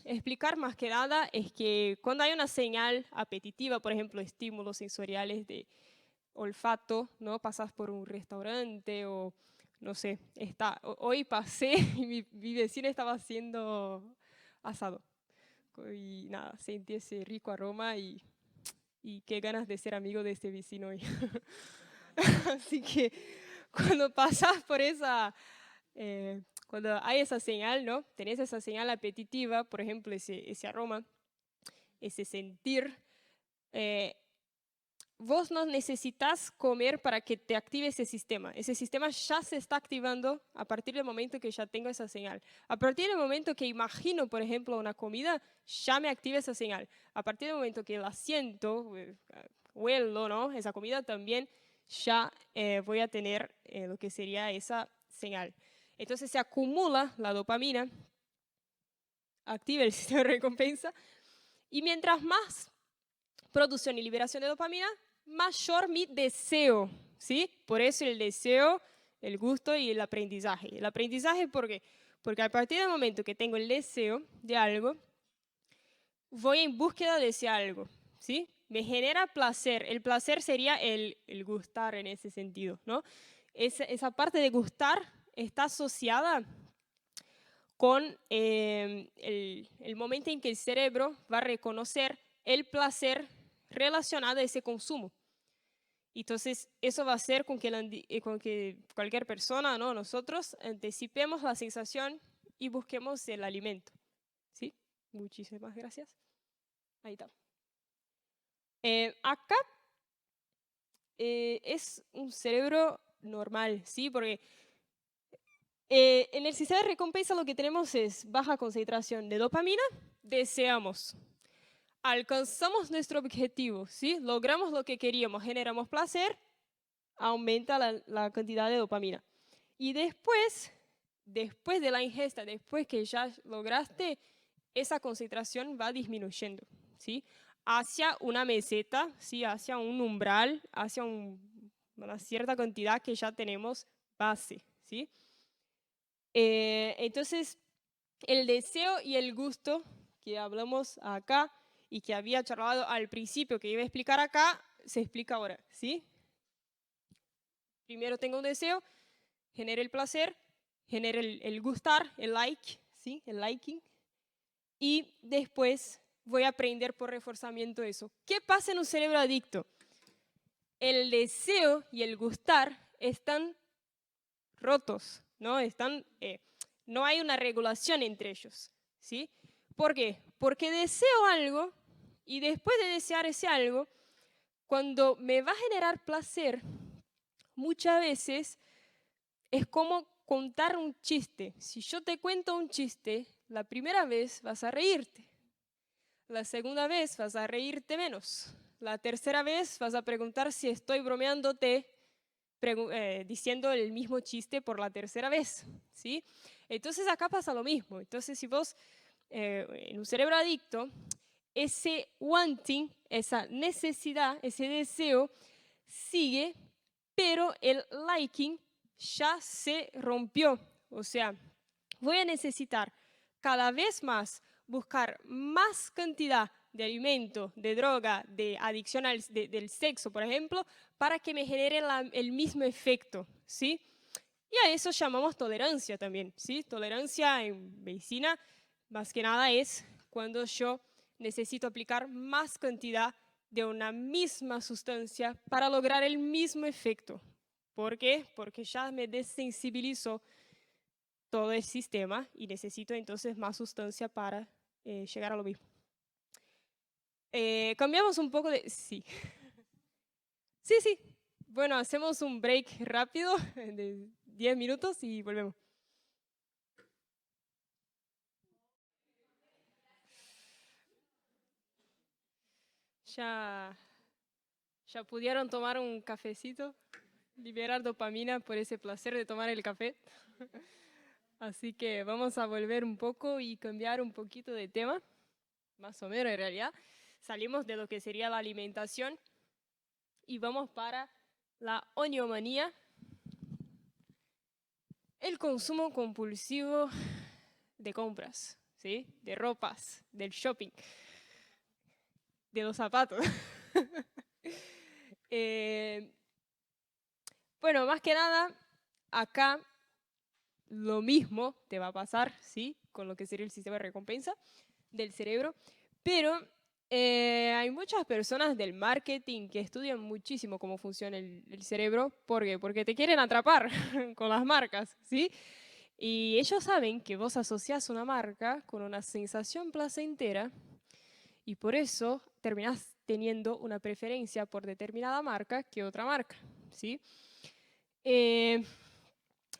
explicar más que nada es que cuando hay una señal apetitiva, por ejemplo, estímulos sensoriales de olfato, ¿no? Pasas por un restaurante o, no sé, hoy pasé y mi vecina estaba haciendo asado. Y nada, sentí ese rico aroma y qué ganas de ser amigo de este vecino hoy. Así que cuando pasas por cuando hay esa señal, ¿no? Tenés esa señal apetitiva, por ejemplo, ese aroma, ese sentir, eh, vos no necesitas comer para que te active ese sistema. Ese sistema ya se está activando a partir del momento que ya tengo esa señal. A partir del momento que imagino, por ejemplo, una comida, ya me activa esa señal. A partir del momento que la siento, huelo, ¿no? Esa comida también, ya voy a tener lo que sería esa señal. Entonces se acumula la dopamina, activa el sistema de recompensa, y mientras más producción y liberación de dopamina, mayor mi deseo, ¿sí? Por eso el deseo, el gusto y el aprendizaje. El aprendizaje, ¿por qué? Porque a partir del momento que tengo el deseo de algo, voy en búsqueda de ese algo, ¿sí? Me genera placer. El placer sería el gustar en ese sentido, ¿no? Esa parte de gustar está asociada con el momento en que el cerebro va a reconocer el placer relacionado a ese consumo. Entonces, eso va a hacer con que cualquier persona, ¿no? Nosotros, anticipemos la sensación y busquemos el alimento. ¿Sí? Muchísimas gracias. Ahí está. Acá es un cerebro normal, ¿sí? Porque en el sistema de recompensa lo que tenemos es baja concentración de dopamina, deseamos. Alcanzamos nuestro objetivo, ¿sí? Logramos lo que queríamos, generamos placer, aumenta la cantidad de dopamina. Y después de la ingesta, después que ya lograste, esa concentración va disminuyendo, ¿sí? Hacia una meseta, ¿sí? Hacia un umbral, hacia una cierta cantidad que ya tenemos base, ¿sí? Entonces, el deseo y el gusto que hablamos acá y que había charlado al principio, que iba a explicar acá, se explica ahora, ¿sí? Primero tengo un deseo, genera el placer, genera el gustar, el like, ¿sí? El liking. Y después voy a aprender por reforzamiento eso. ¿Qué pasa en un cerebro adicto? El deseo y el gustar están rotos, ¿no? No hay una regulación entre ellos, ¿sí? ¿Por qué? Porque deseo algo y después de desear ese algo, cuando me va a generar placer, muchas veces es como contar un chiste. Si yo te cuento un chiste, la primera vez vas a reírte. La segunda vez vas a reírte menos. La tercera vez vas a preguntar si estoy bromeándote, diciendo el mismo chiste por la tercera vez, ¿sí? Entonces acá pasa lo mismo. Entonces si vos, en un cerebro adicto, ese wanting, esa necesidad, ese deseo, sigue, pero el liking ya se rompió. O sea, voy a necesitar cada vez más buscar más cantidad de alimento, de droga, de adicción del sexo, por ejemplo, para que me genere el mismo efecto, ¿sí? Y a eso llamamos tolerancia también, ¿sí? Tolerancia en medicina, más que nada, es cuando yo necesito aplicar más cantidad de una misma sustancia para lograr el mismo efecto. ¿Por qué? Porque ya me desensibilizó todo el sistema y necesito entonces más sustancia para llegar a lo mismo. Cambiamos un poco de... Sí. Sí, sí. Bueno, hacemos un break rápido de 10 minutos y volvemos. Ya pudieron tomar un cafecito, liberar dopamina por ese placer de tomar el café. Así que vamos a volver un poco y cambiar un poquito de tema, más o menos en realidad. Salimos de lo que sería la alimentación y vamos para la oniomanía, el consumo compulsivo de compras, ¿sí? De ropas, del shopping, de los zapatos. Bueno, más que nada, acá lo mismo te va a pasar, ¿sí? Con lo que sería el sistema de recompensa del cerebro, pero hay muchas personas del marketing que estudian muchísimo cómo funciona el cerebro. ¿Por qué? Porque te quieren atrapar con las marcas, ¿sí? Y ellos saben que vos asociás una marca con una sensación placentera y por eso terminás teniendo una preferencia por determinada marca que otra marca, ¿sí?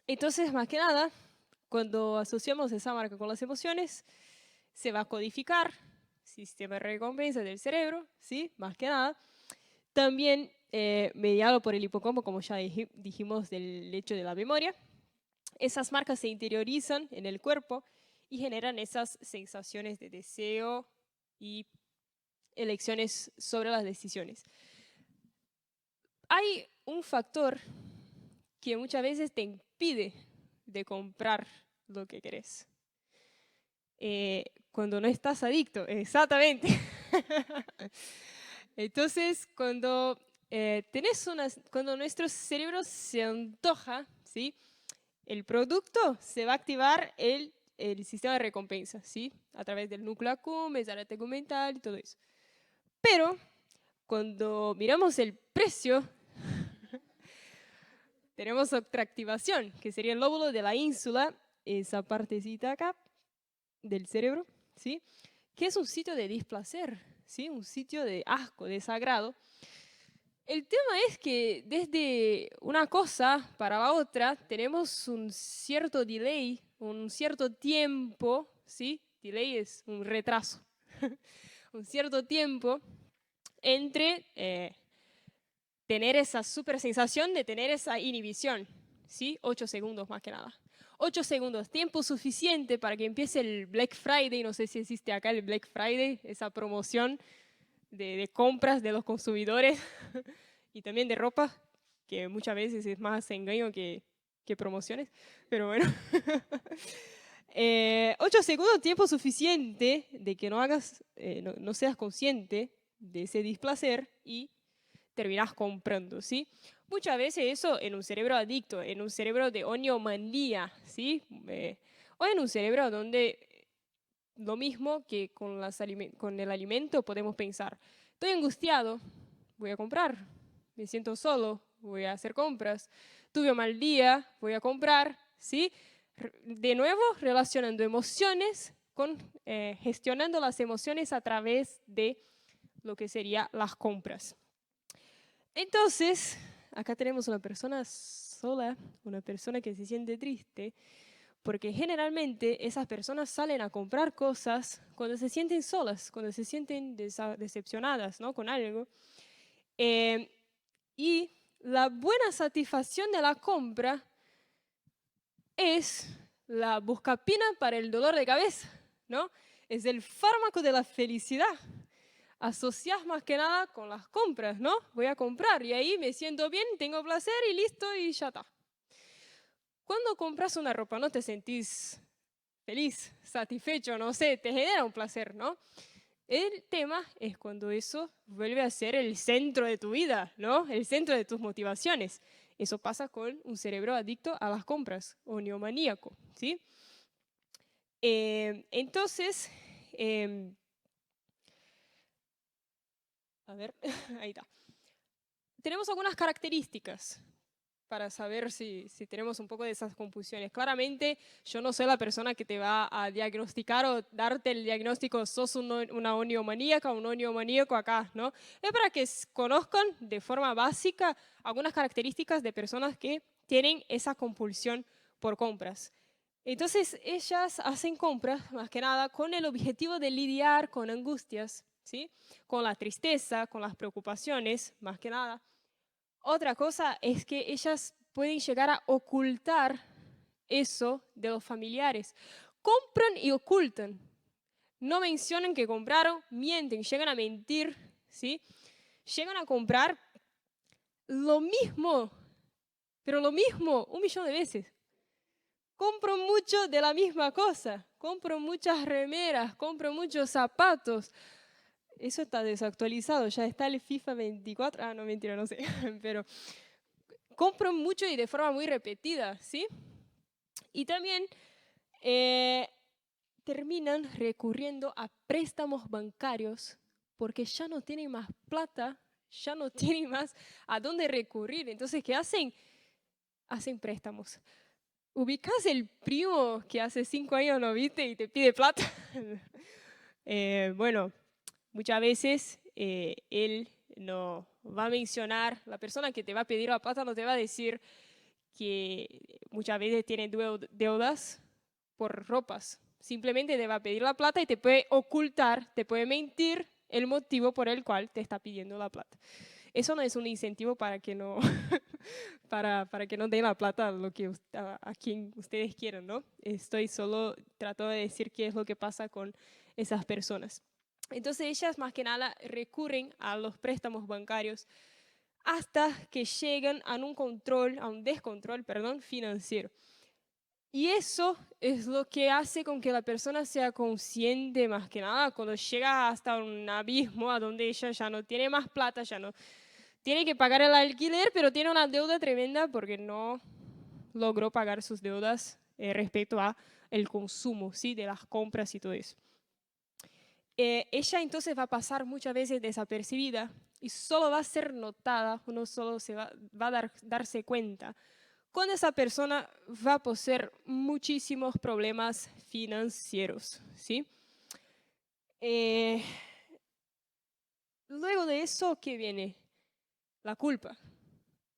Entonces, más que nada, cuando asociamos esa marca con las emociones, se va a codificar sistema de recompensa del cerebro, ¿sí? Más que nada. También mediado por el hipocampo, como ya dijimos, del hecho de la memoria. Esas marcas se interiorizan en el cuerpo y generan esas sensaciones de deseo y elecciones sobre las decisiones. Hay un factor que muchas veces te impide de comprar lo que querés. Cuando no estás adicto, exactamente. Entonces, cuando, cuando nuestro cerebro se antoja, ¿sí? El producto se va a activar el sistema de recompensa, ¿sí? A través del núcleo accumbens, área tegmental y todo eso. Pero cuando miramos el precio, tenemos otra activación, que sería el lóbulo de la ínsula, esa partecita acá del cerebro, ¿sí? Que es un sitio de displacer, ¿sí? Un sitio de asco, de desagrado. El tema es que desde una cosa para la otra tenemos un cierto delay, un cierto tiempo, ¿sí? Delay es un retraso, un cierto tiempo entre tener esa super sensación de tener esa inhibición, ¿sí? 8 segundos más que nada. 8 segundos, tiempo suficiente para que empiece el Black Friday, no sé si existe acá el Black Friday, esa promoción de compras de los consumidores y también de ropa, que muchas veces es más engaño que promociones, pero bueno. 8 segundos, tiempo suficiente de que no hagas, no seas consciente de ese displacer y terminas comprando, ¿sí? Muchas veces eso en un cerebro adicto, en un cerebro de oniomanía, ¿sí? O en un cerebro donde lo mismo que con el alimento podemos pensar, estoy angustiado, voy a comprar, me siento solo, voy a hacer compras, tuve un mal día, voy a comprar, ¿sí? De nuevo, relacionando emociones con gestionando las emociones a través de lo que serían las compras. Entonces, acá tenemos una persona sola, una persona que se siente triste, porque generalmente esas personas salen a comprar cosas cuando se sienten solas, cuando se sienten decepcionadas, ¿no? Con algo. Y la buena satisfacción de la compra es la buscapina para el dolor de cabeza, ¿no? Es el fármaco de la felicidad. Asocias más que nada con las compras, ¿no? Voy a comprar y ahí me siento bien, tengo placer y listo y ya está. Cuando compras una ropa no te sentís feliz, satisfecho, no sé, te genera un placer, ¿no? El tema es cuando eso vuelve a ser el centro de tu vida, ¿no? El centro de tus motivaciones. Eso pasa con un cerebro adicto a las compras o neomaníaco, ¿sí? Entonces, A ver, ahí está. Tenemos algunas características para saber si tenemos un poco de esas confusiones. Claramente, yo no soy la persona que te va a diagnosticar o darte el diagnóstico, sos una oniomaníaca, un oniomaníaco acá, ¿no? Es para que conozcan de forma básica algunas características de personas que tienen esa compulsión por compras. Entonces, ellas hacen compras, más que nada, con el objetivo de lidiar con angustias, ¿sí? Con la tristeza, con las preocupaciones, más que nada. Otra cosa es que ellas pueden llegar a ocultar eso de los familiares. Compran y ocultan. No mencionan que compraron, mienten, llegan a mentir, ¿sí? Llegan a comprar lo mismo, pero lo mismo 1.000.000 de veces. Compro mucho de la misma cosa, compro muchas remeras, compro muchos zapatos. Eso está desactualizado, ya está el FIFA 24. Ah, no, mentira, no sé, pero compro mucho y de forma muy repetida, ¿sí? Y también terminan recurriendo a préstamos bancarios porque ya no tienen más plata, ya no tienen más a dónde recurrir. Entonces, ¿qué hacen? Hacen préstamos. ¿Ubicás el primo que hace 5 años no viste y te pide plata? Bueno, muchas veces él no va a mencionar, la persona que te va a pedir la plata no te va a decir que muchas veces tiene deudas por ropas. Simplemente te va a pedir la plata y te puede ocultar, te puede mentir el motivo por el cual te está pidiendo la plata. Eso no es un incentivo para que no, para que no den la plata a quien ustedes quieran, ¿no? Estoy solo tratando de decir qué es lo que pasa con esas personas. Entonces ellas más que nada recurren a los préstamos bancarios hasta que llegan a un descontrol, financiero. Y eso es lo que hace con que la persona sea consciente más que nada cuando llega hasta un abismo a donde ella ya no tiene más plata, ya no tiene que pagar el alquiler, pero tiene una deuda tremenda porque no logró pagar sus deudas respecto a el consumo, ¿sí? De las compras y todo eso. Ella entonces va a pasar muchas veces desapercibida y solo va a ser notada, uno solo se va a darse cuenta cuando esa persona va a poseer muchísimos problemas financieros, ¿sí? Luego de eso, ¿qué viene? La culpa,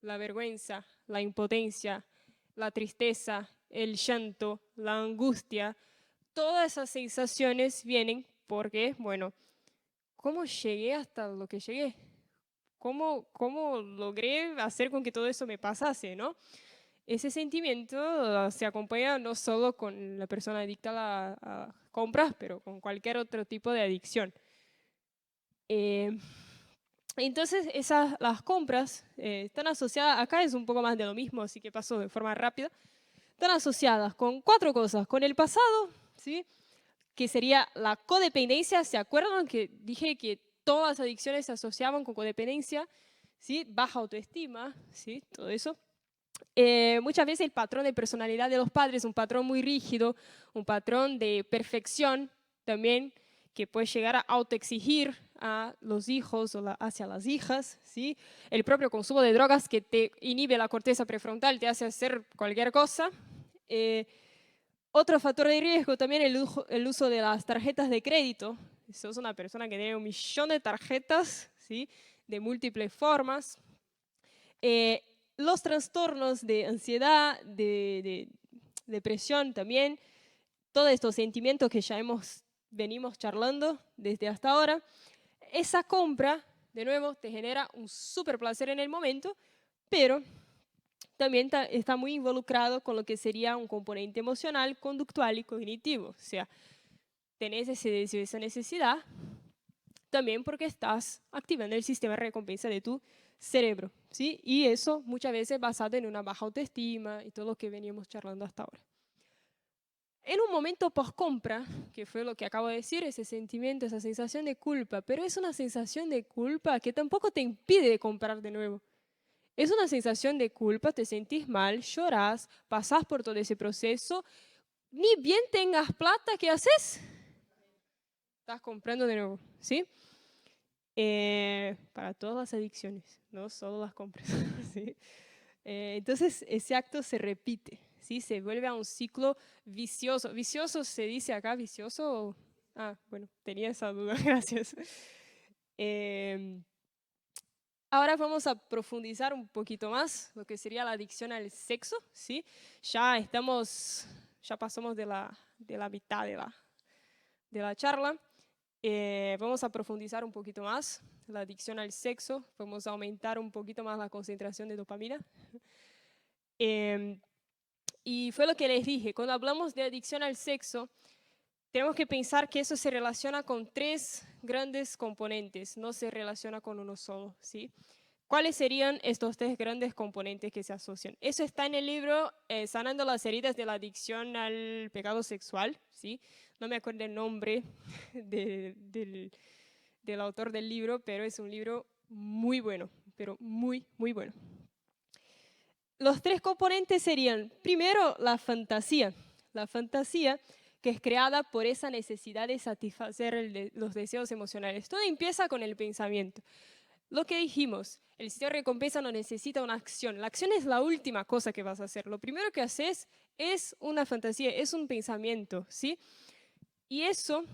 la vergüenza, la impotencia, la tristeza, el llanto, la angustia. Todas esas sensaciones vienen porque, bueno, ¿cómo llegué hasta lo que llegué? ¿Cómo logré hacer con que todo eso me pasase, no? Ese sentimiento se acompaña no solo con la persona adicta a compras, pero con cualquier otro tipo de adicción. Entonces, las compras están asociadas, acá es un poco más de lo mismo, así que paso de forma rápida, están asociadas con 4 cosas. Con el pasado, ¿sí? Que sería la codependencia. ¿Se acuerdan que dije que todas las adicciones se asociaban con codependencia? ¿Sí? Baja autoestima, ¿sí? Todo eso. Muchas veces el patrón de personalidad de los padres, un patrón muy rígido, un patrón de perfección también, que puede llegar a autoexigir a los hijos o hacia las hijas, ¿sí? El propio consumo de drogas que te inhibe la corteza prefrontal, te hace hacer cualquier cosa. Otro factor de riesgo también el uso de las tarjetas de crédito. Si sos una persona que tiene 1.000.000 de tarjetas, ¿sí? De múltiples formas. Los trastornos de ansiedad, de depresión también, todos estos sentimientos que ya venimos charlando desde hasta ahora. Esa compra, de nuevo, te genera un súper placer en el momento, pero también está muy involucrado con lo que sería un componente emocional, conductual y cognitivo. O sea, tenés esa necesidad también porque estás activando el sistema de recompensa de tu cerebro, ¿sí? Y eso muchas veces basado en una baja autoestima y todo lo que veníamos charlando hasta ahora. En un momento post-compra, que fue lo que acabo de decir, ese sentimiento, esa sensación de culpa, pero es una sensación de culpa que tampoco te impide de comprar de nuevo. Es una sensación de culpa, te sentís mal, llorás, pasás por todo ese proceso, ni bien tengas plata, ¿qué haces? Estás comprando de nuevo, ¿sí? para todas las adicciones, no solo las compras. ¿Sí? Entonces, ese acto se repite, ¿sí? Se vuelve a un ciclo vicioso. ¿Vicioso se dice acá? ¿Vicioso? Ah, bueno, tenía esa duda, gracias. Ahora vamos a profundizar un poquito más lo que sería la adicción al sexo, ¿sí? Ya pasamos de la mitad de la charla. Vamos a profundizar un poquito más la adicción al sexo. Vamos a aumentar un poquito más la concentración de dopamina. Y fue lo que les dije, cuando hablamos de adicción al sexo, tenemos que pensar que eso se relaciona con 3 grandes componentes, no se relaciona con uno solo, ¿sí? ¿Cuáles serían estos 3 grandes componentes que se asocian? Eso está en el libro Sanando las heridas de la adicción al pecado sexual, ¿sí? No me acuerdo el nombre del autor del libro, pero es un libro muy bueno, pero muy, muy bueno. Los 3 componentes serían, primero, la fantasía. La fantasía que es creada por esa necesidad de satisfacer los deseos emocionales. Todo empieza con el pensamiento. Lo que dijimos, el sistema de recompensa no necesita una acción. La acción es la última cosa que vas a hacer. Lo primero que haces es una fantasía, es un pensamiento, ¿sí? Y eso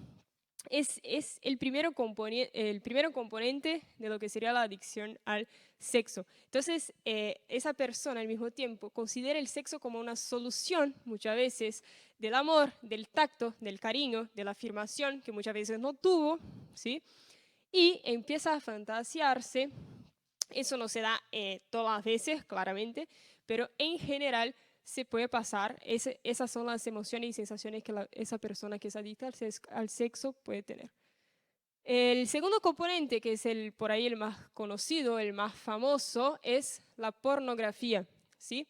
es el primero componente de lo que sería la adicción al sexo. Entonces, esa persona al mismo tiempo considera el sexo como una solución, muchas veces, del amor, del tacto, del cariño, de la afirmación, que muchas veces no tuvo, ¿sí? Y empieza a fantasearse. Eso no se da todas las veces, claramente, pero en general se puede pasar. Esas son las emociones y sensaciones que esa persona que es adicta al sexo puede tener. El segundo componente, que es por ahí el más conocido, el más famoso, es la pornografía, ¿sí?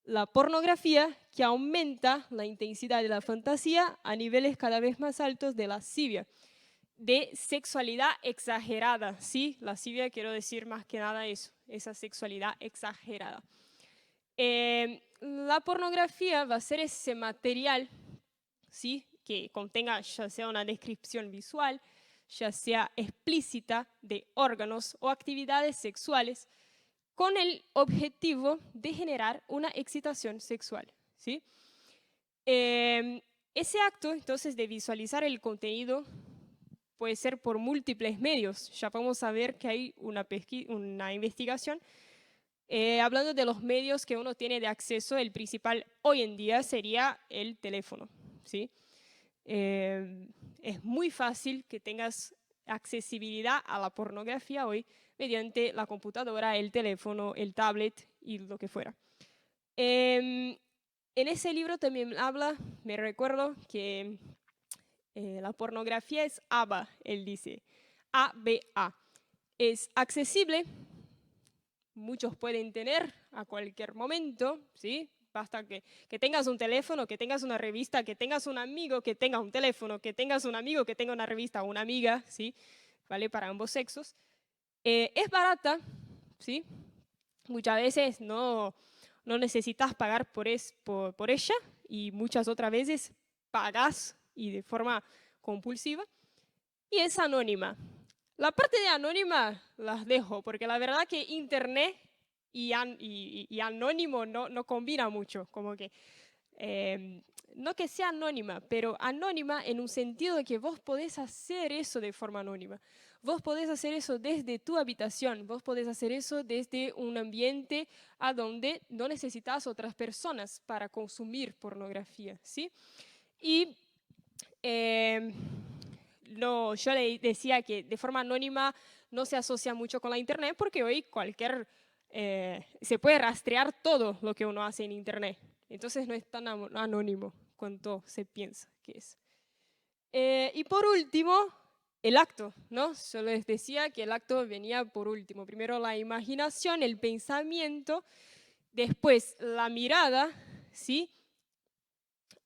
La pornografía que aumenta la intensidad de la fantasía a niveles cada vez más altos de lascivia, de sexualidad exagerada, ¿sí? Lascivia quiero decir más que nada eso, esa sexualidad exagerada. La pornografía va a ser ese material, ¿sí? Que contenga ya sea una descripción visual, ya sea explícita de órganos o actividades sexuales, con el objetivo de generar una excitación sexual, ¿sí? Ese acto, entonces, de visualizar el contenido puede ser por múltiples medios. Ya vamos a ver que hay una investigación hablando de los medios que uno tiene de acceso. El principal hoy en día sería el teléfono, ¿sí? Es muy fácil que tengas accesibilidad a la pornografía hoy mediante la computadora, el teléfono, el tablet y lo que fuera. En ese libro también habla, me recuerdo que la pornografía es ABA, él dice, ABA. Es accesible, muchos pueden tener a cualquier momento, ¿sí? Basta que tengas un teléfono, que tengas una revista, que tengas un amigo que tenga un teléfono, que tengas un amigo que tenga una revista o una amiga, ¿sí? ¿Vale? Para ambos sexos. Es barata, ¿sí? Muchas veces no necesitas pagar por ella y muchas otras veces pagas y de forma compulsiva. Y es anónima. La parte de anónima las dejo, porque la verdad que internet y anónimo no combina mucho. Como que, no que sea anónima, pero anónima en un sentido de que vos podés hacer eso de forma anónima. Vos podés hacer eso desde tu habitación, vos podés hacer eso desde un ambiente a donde no necesitas otras personas para consumir pornografía, ¿sí? Y yo le decía que de forma anónima no se asocia mucho con la internet porque hoy se puede rastrear todo lo que uno hace en internet. Entonces no es tan anónimo cuanto se piensa que es. Y por último, el acto, ¿no? Yo les decía que el acto venía por último. Primero la imaginación, el pensamiento, después la mirada, ¿sí?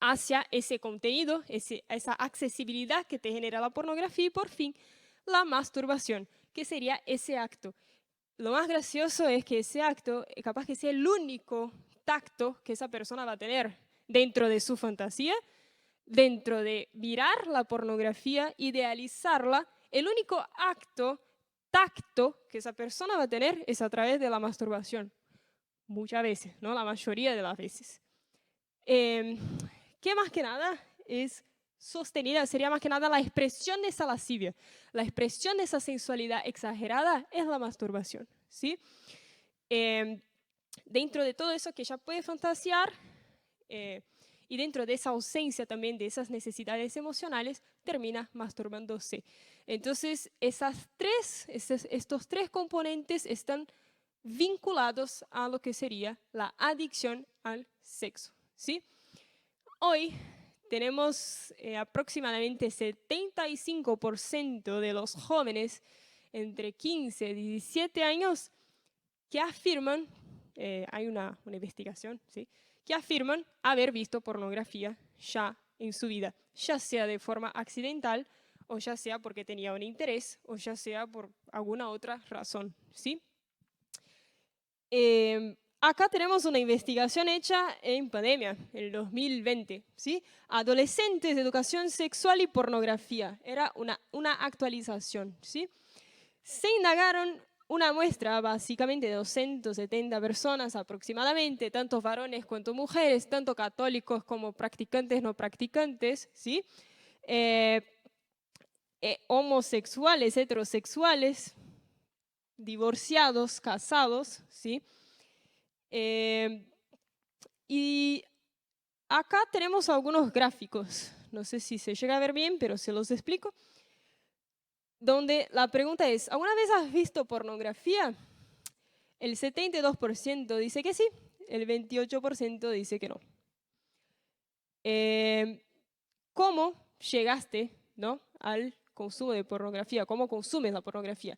Hacia ese contenido, esa accesibilidad que te genera la pornografía y por fin la masturbación, que sería ese acto. Lo más gracioso es que ese acto capaz que sea el único tacto que esa persona va a tener dentro de su fantasía, dentro de mirar la pornografía, idealizarla, el único acto contacto que esa persona va a tener es a través de la masturbación. Muchas veces, ¿no? La mayoría de las veces. ¿Qué más que nada es sostenida? Sería más que nada la expresión de esa lascivia. La expresión de esa sensualidad exagerada es la masturbación, ¿sí? Dentro de todo eso que ella puede fantasear, y dentro de esa ausencia también de esas necesidades emocionales, termina masturbándose. Entonces, estos tres componentes están vinculados a lo que sería la adicción al sexo, ¿sí? Hoy tenemos aproximadamente 75% de los jóvenes entre 15 y 17 años que afirman, hay una investigación, ¿sí?, que afirman haber visto pornografía ya en su vida, ya sea de forma accidental, o ya sea porque tenía un interés, o ya sea por alguna otra razón, ¿sí? Acá tenemos una investigación hecha en pandemia, el 2020, ¿sí? Adolescentes, educación sexual y pornografía. Era una actualización, ¿sí? Se indagaron una muestra básicamente de 270 personas aproximadamente, tanto varones cuanto mujeres, tanto católicos como practicantes, no practicantes, ¿sí? Homosexuales, heterosexuales, divorciados, casados, ¿sí? Y acá tenemos algunos gráficos, no sé si se llega a ver bien, pero se los explico, donde la pregunta es, ¿alguna vez has visto pornografía? El 72% dice que sí, el 28% dice que no. ¿Cómo llegaste, ¿no?, al consumo de pornografía? ¿Cómo consumes la pornografía?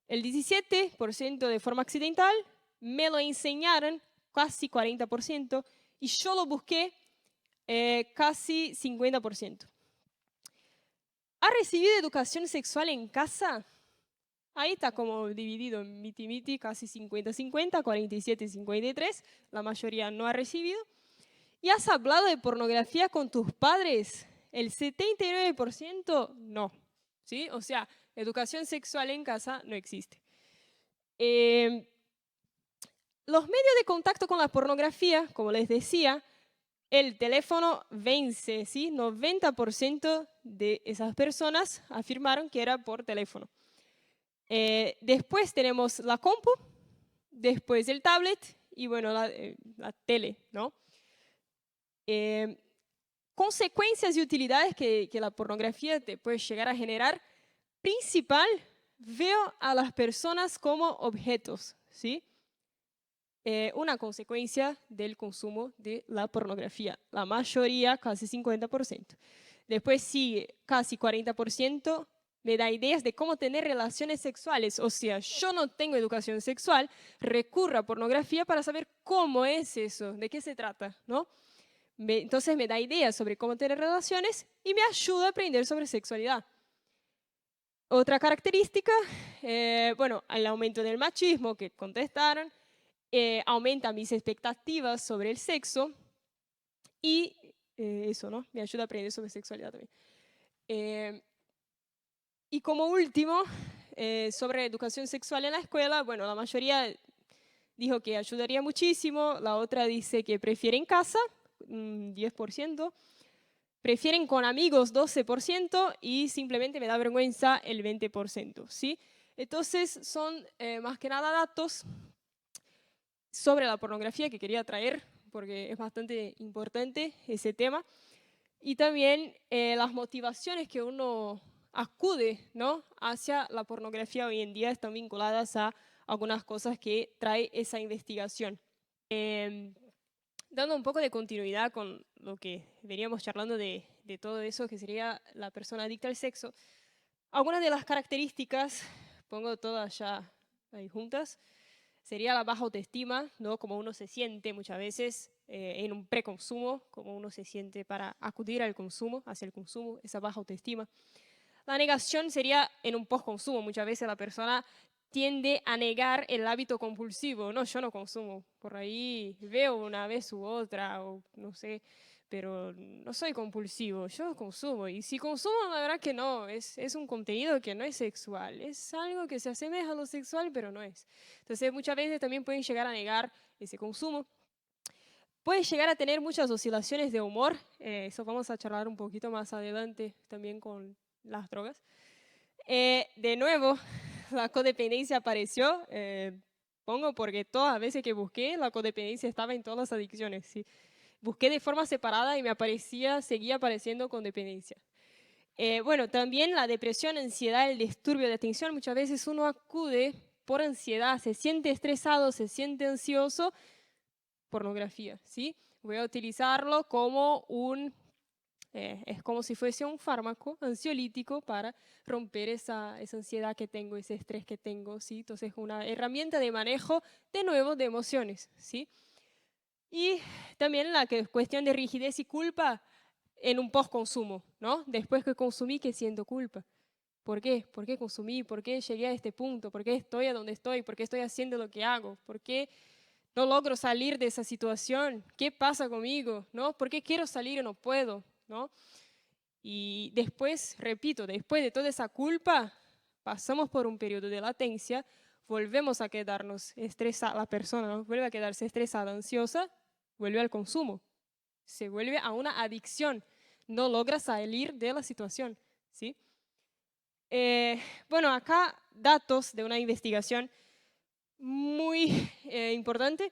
El 17% de forma accidental, me lo enseñaron casi 40%, y yo lo busqué casi 50%. ¿Ha recibido educación sexual en casa? Ahí está como dividido en miti-miti, casi 50-50, 47-53, la mayoría no ha recibido. ¿Y has hablado de pornografía con tus padres? El 79% no, ¿sí? O sea, educación sexual en casa no existe. Los medios de contacto con la pornografía, como les decía, el teléfono vence, ¿sí? 90% de esas personas afirmaron que era por teléfono. Después tenemos la compu, después el tablet y bueno, la tele, ¿no? Consecuencias y utilidades que la pornografía te puede llegar a generar. Principal, veo a las personas como objetos, ¿sí? Una consecuencia del consumo de la pornografía. La mayoría, casi 50%. Después sí, casi 40%, me da ideas de cómo tener relaciones sexuales. O sea, yo no tengo educación sexual, recurro a pornografía para saber cómo es eso, de qué se trata, ¿no? Entonces me da ideas sobre cómo tener relaciones y me ayuda a aprender sobre sexualidad. Otra característica, bueno, el aumento del machismo que contestaron, aumenta mis expectativas sobre el sexo y eso, ¿no? Me ayuda a aprender sobre sexualidad también. Y como último, sobre educación sexual en la escuela, bueno, la mayoría dijo que ayudaría muchísimo, la otra dice que prefiere en casa, 10%, prefieren con amigos 12% y simplemente me da vergüenza el 20%, ¿sí? Entonces son más que nada datos sobre la pornografía que quería traer porque es bastante importante ese tema, y también las motivaciones que uno acude, ¿no?, hacia la pornografía hoy en día están vinculadas a algunas cosas que trae esa investigación. Dando un poco de continuidad con lo que veníamos charlando de todo eso, que sería la persona adicta al sexo, algunas de las características, pongo todas ya ahí juntas, sería la baja autoestima, ¿no?, como uno se siente muchas veces en un preconsumo, como uno se siente para acudir al consumo, hacia el consumo, esa baja autoestima. La negación sería en un postconsumo, muchas veces la persona tiende a negar el hábito compulsivo. No, yo no consumo, por ahí veo una vez u otra, o no sé, pero no soy compulsivo, yo consumo. Y si consumo, la verdad que no, es un contenido que no es sexual, es algo que se asemeja a lo sexual, pero no es. Entonces muchas veces también pueden llegar a negar ese consumo. Puede llegar a tener muchas oscilaciones de humor, eso vamos a charlar un poquito más adelante también con las drogas. De nuevo, la codependencia apareció, pongo porque todas las veces que busqué, la codependencia estaba en todas las adicciones, ¿sí? Busqué de forma separada y me aparecía, seguía apareciendo con dependencia. Bueno, también la depresión, ansiedad, el disturbio de atención. Muchas veces uno acude por ansiedad, se siente estresado, se siente ansioso, pornografía, ¿sí? Voy a utilizarlo como es como si fuese un fármaco ansiolítico para romper esa ansiedad que tengo, ese estrés que tengo, ¿sí? Entonces, una herramienta de manejo, de nuevo, de emociones, ¿sí? Y también la cuestión de rigidez y culpa en un post-consumo, ¿no? Después que consumí, que siento culpa. ¿Por qué? ¿Por qué consumí? ¿Por qué llegué a este punto? ¿Por qué estoy a donde estoy? ¿Por qué estoy haciendo lo que hago? ¿Por qué no logro salir de esa situación? ¿Qué pasa conmigo? ¿No? ¿Por qué quiero salir y no puedo? ¿No? Y después, repito, después de toda esa culpa, pasamos por un periodo de latencia, volvemos a quedarnos estresados, la persona, ¿no? Vuelve a quedarse estresada, ansiosa, vuelve al consumo, se vuelve a una adicción, no logra salir de la situación, ¿sí? Bueno, acá datos de una investigación muy importante,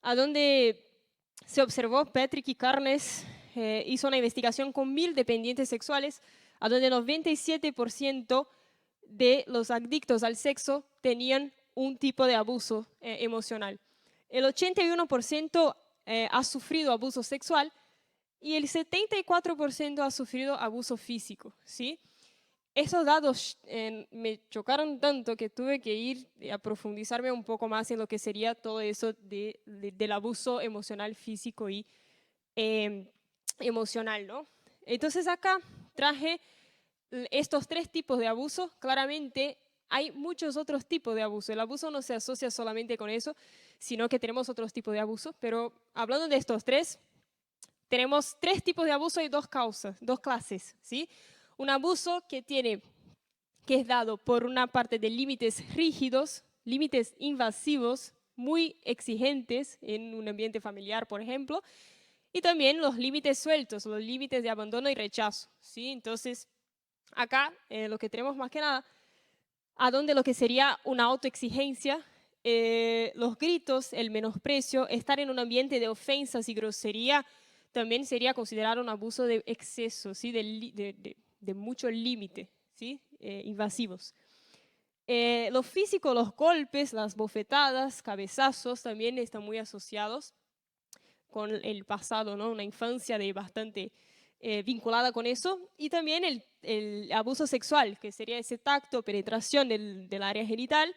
a donde se observó, Patrick y Carnes hizo una investigación con 1000 dependientes sexuales, a donde el 97% de los adictos al sexo tenían un tipo de abuso emocional. El 81% ha sufrido abuso sexual y el 74% ha sufrido abuso físico, ¿sí? Esos datos me chocaron tanto que tuve que ir a profundizarme un poco más en lo que sería todo eso del abuso emocional, físico y emocional, ¿no? Entonces acá traje estos 3 tipos de abuso. Claramente hay muchos otros tipos de abuso. El abuso no se asocia solamente con eso, sino que tenemos otros tipos de abuso. Pero hablando de estos 3, tenemos 3 tipos de abuso y 2 causas, 2 clases, ¿sí? Un abuso que es dado por una parte de límites rígidos, límites invasivos, muy exigentes en un ambiente familiar, por ejemplo, y también los límites sueltos, los límites de abandono y rechazo, ¿sí? Entonces, acá lo que tenemos más que nada, a donde lo que sería una autoexigencia, los gritos, el menosprecio, estar en un ambiente de ofensas y grosería, también sería considerado un abuso de exceso, ¿sí? De mucho límite, ¿sí? Invasivos. Lo físico, los golpes, las bofetadas, cabezazos, también están muy asociados con el pasado, ¿no? Una infancia de bastante vinculada con eso. Y también el abuso sexual, que sería ese tacto, penetración del área genital.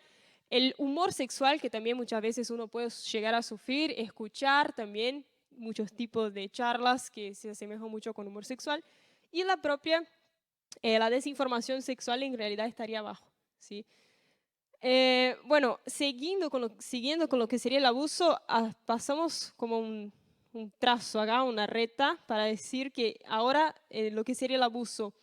El humor sexual, que también muchas veces uno puede llegar a sufrir, escuchar también muchos tipos de charlas que se asemejan mucho con humor sexual. Y la propia, la desinformación sexual en realidad estaría abajo, ¿sí? Bueno, siguiendo con lo que sería el abuso, pasamos como un trazo acá, una recta, para decir que ahora lo que sería el abuso,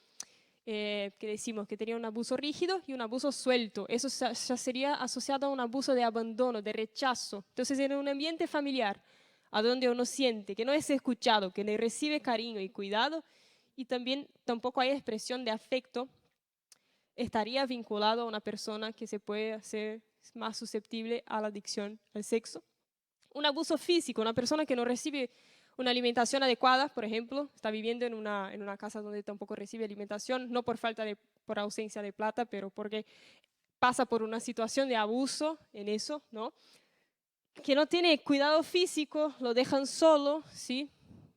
que decimos que tenía un abuso rígido y un abuso suelto, eso ya sería asociado a un abuso de abandono, de rechazo. Entonces, en un ambiente familiar, a donde uno siente que no es escuchado, que le recibe cariño y cuidado, y también tampoco hay expresión de afecto, estaría vinculado a una persona que se puede hacer más susceptible a la adicción al sexo. Un abuso físico, una persona que no recibe una alimentación adecuada, por ejemplo, está viviendo en una casa donde tampoco recibe alimentación, no por ausencia de plata, pero porque pasa por una situación de abuso en eso, ¿no? Que no tiene cuidado físico, lo dejan solo, ¿sí?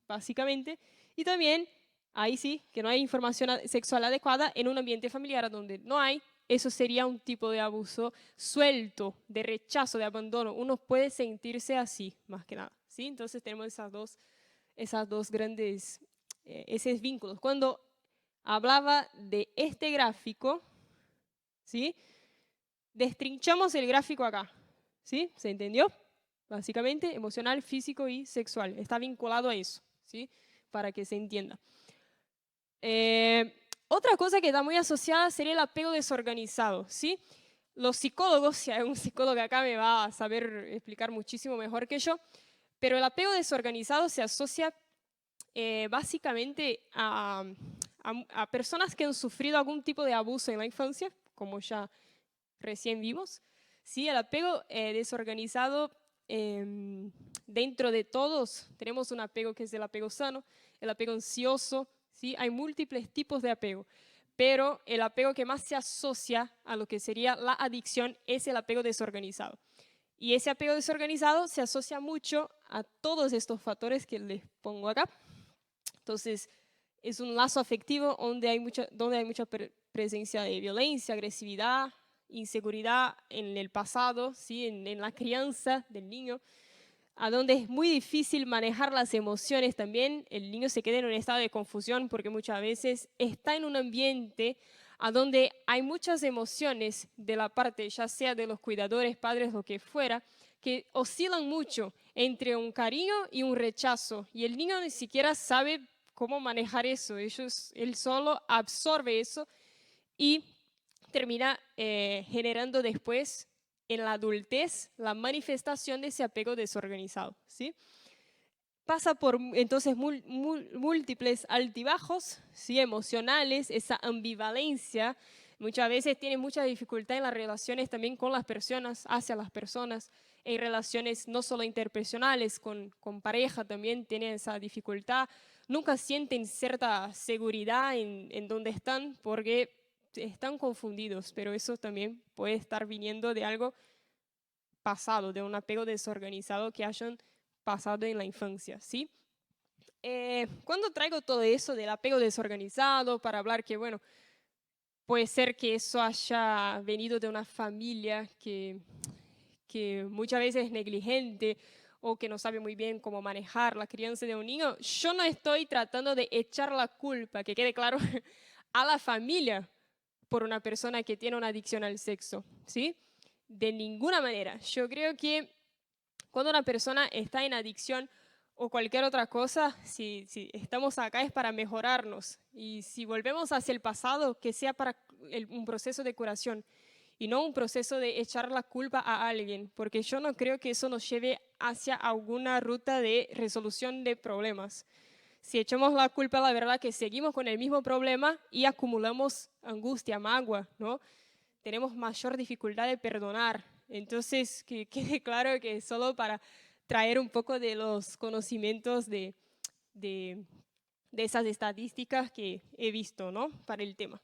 Básicamente. Y también, ahí sí, que no hay información sexual adecuada en un ambiente familiar donde no hay, eso sería un tipo de abuso suelto, de rechazo, de abandono. Uno puede sentirse así, más que nada, ¿sí? Entonces tenemos esas dos grandes, esos vínculos. Cuando hablaba de este gráfico, ¿sí? Destrinchamos el gráfico acá, ¿sí? ¿Se entendió? Básicamente, emocional, físico y sexual. Está vinculado a eso, ¿sí? para que se entienda. Otra cosa que está muy asociada sería el apego desorganizado, ¿sí? Los psicólogos, si hay un psicólogo acá me va a saber explicar muchísimo mejor que yo, pero el apego desorganizado se asocia básicamente a personas que han sufrido algún tipo de abuso en la infancia, como ya recién vimos. ¿Sí? El apego desorganizado, dentro de todos tenemos un apego que es el apego sano, el apego ansioso, ¿sí? Hay múltiples tipos de apego, pero el apego que más se asocia a lo que sería la adicción es el apego desorganizado. Y ese apego desorganizado se asocia mucho a todos estos factores que les pongo acá. Entonces, es un lazo afectivo donde hay mucha presencia de violencia, agresividad, inseguridad en el pasado, ¿sí? en la crianza del niño, a donde es muy difícil manejar las emociones también. El niño se queda en un estado de confusión porque muchas veces está en un ambiente a donde hay muchas emociones de la parte, ya sea de los cuidadores, padres, lo que fuera, que oscilan mucho entre un cariño y un rechazo. Y el niño ni siquiera sabe cómo manejar eso. Él solo absorbe eso y termina generando después en la adultez la manifestación de ese apego desorganizado, ¿sí? Pasa por entonces múltiples altibajos, ¿sí? Emocionales, esa ambivalencia. Muchas veces tiene mucha dificultad en las relaciones también con las personas, hacia las personas, en relaciones no solo interpersonales, con pareja también tienen esa dificultad. Nunca sienten cierta seguridad en donde están porque están confundidos, pero eso también puede estar viniendo de algo pasado, de un apego desorganizado que hayan pasado en la infancia, ¿sí? Cuando traigo todo eso del apego desorganizado para hablar que, bueno, puede ser que eso haya venido de una familia que muchas veces es negligente o que no sabe muy bien cómo manejar la crianza de un niño, yo no estoy tratando de echar la culpa, que quede claro, a la familia por una persona que tiene una adicción al sexo, ¿sí? De ninguna manera. Yo creo que cuando una persona está en adicción o cualquier otra cosa, si estamos acá es para mejorarnos. Y si volvemos hacia el pasado, que sea para un proceso de curación y no un proceso de echar la culpa a alguien, porque yo no creo que eso nos lleve hacia alguna ruta de resolución de problemas. Si echamos la culpa, la verdad que seguimos con el mismo problema y acumulamos angustia, magua, ¿no? Tenemos mayor dificultad de perdonar. Entonces, que quede claro que es solo para traer un poco de los conocimientos de esas estadísticas que he visto, ¿no? Para el tema.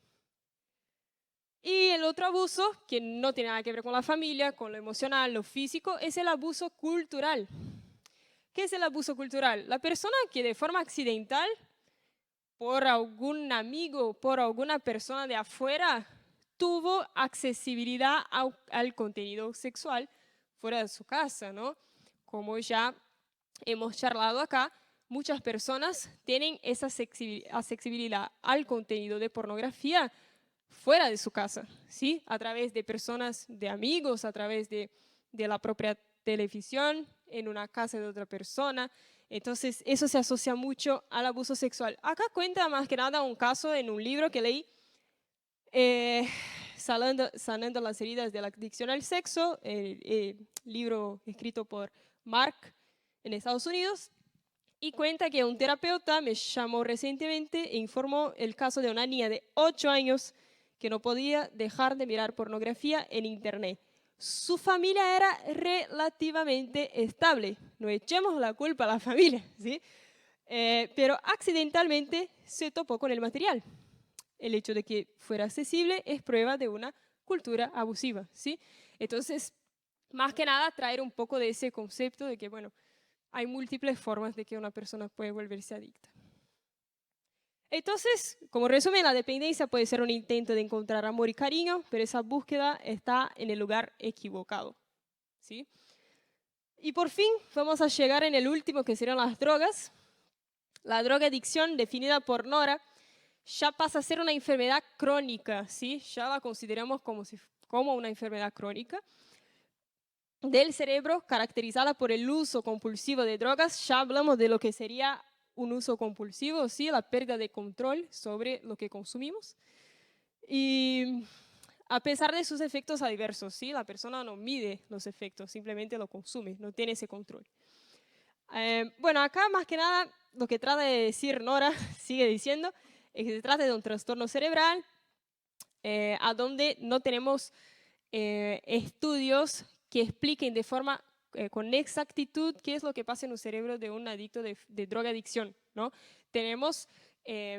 Y el otro abuso, que no tiene nada que ver con la familia, con lo emocional, lo físico, es el abuso cultural. ¿Qué es el abuso cultural? La persona que de forma accidental, por algún amigo, por alguna persona de afuera, tuvo accesibilidad al contenido sexual fuera de su casa, ¿no? Como ya hemos charlado acá, muchas personas tienen esa accesibilidad al contenido de pornografía fuera de su casa, ¿sí? A través de personas, de amigos, a través de la propia televisión, en una casa de otra persona. Entonces, eso se asocia mucho al abuso sexual. Acá cuenta más que nada un caso en un libro que leí, Sanando las heridas de la adicción al sexo, el libro escrito por Mark en Estados Unidos, y cuenta que un terapeuta me llamó recientemente e informó el caso de una niña de 8 años que no podía dejar de mirar pornografía en internet. Su familia era relativamente estable. No echemos la culpa a la familia, ¿sí? Pero accidentalmente se topó con el material. El hecho de que fuera accesible es prueba de una cultura abusiva, ¿sí? Entonces, más que nada, traer un poco de ese concepto de que, bueno, hay múltiples formas de que una persona puede volverse adicta. Entonces, como resumen, la dependencia puede ser un intento de encontrar amor y cariño, pero esa búsqueda está en el lugar equivocado, ¿sí? Y por fin vamos a llegar en el último, que serán las drogas. La drogadicción, definida por Nora, ya pasa a ser una enfermedad crónica, ¿sí? Ya la consideramos como una enfermedad crónica del cerebro caracterizada por el uso compulsivo de drogas. Ya hablamos de lo que sería un uso compulsivo, ¿sí? La pérdida de control sobre lo que consumimos. Y a pesar de sus efectos adversos, ¿sí? La persona no mide los efectos, simplemente lo consume, no tiene ese control. Bueno, acá más que nada lo que trata de decir Nora, sigue diciendo, es que se trata de un trastorno cerebral a donde no tenemos estudios que expliquen de forma con exactitud qué es lo que pasa en el cerebro de un adicto de drogadicción, ¿no? Tenemos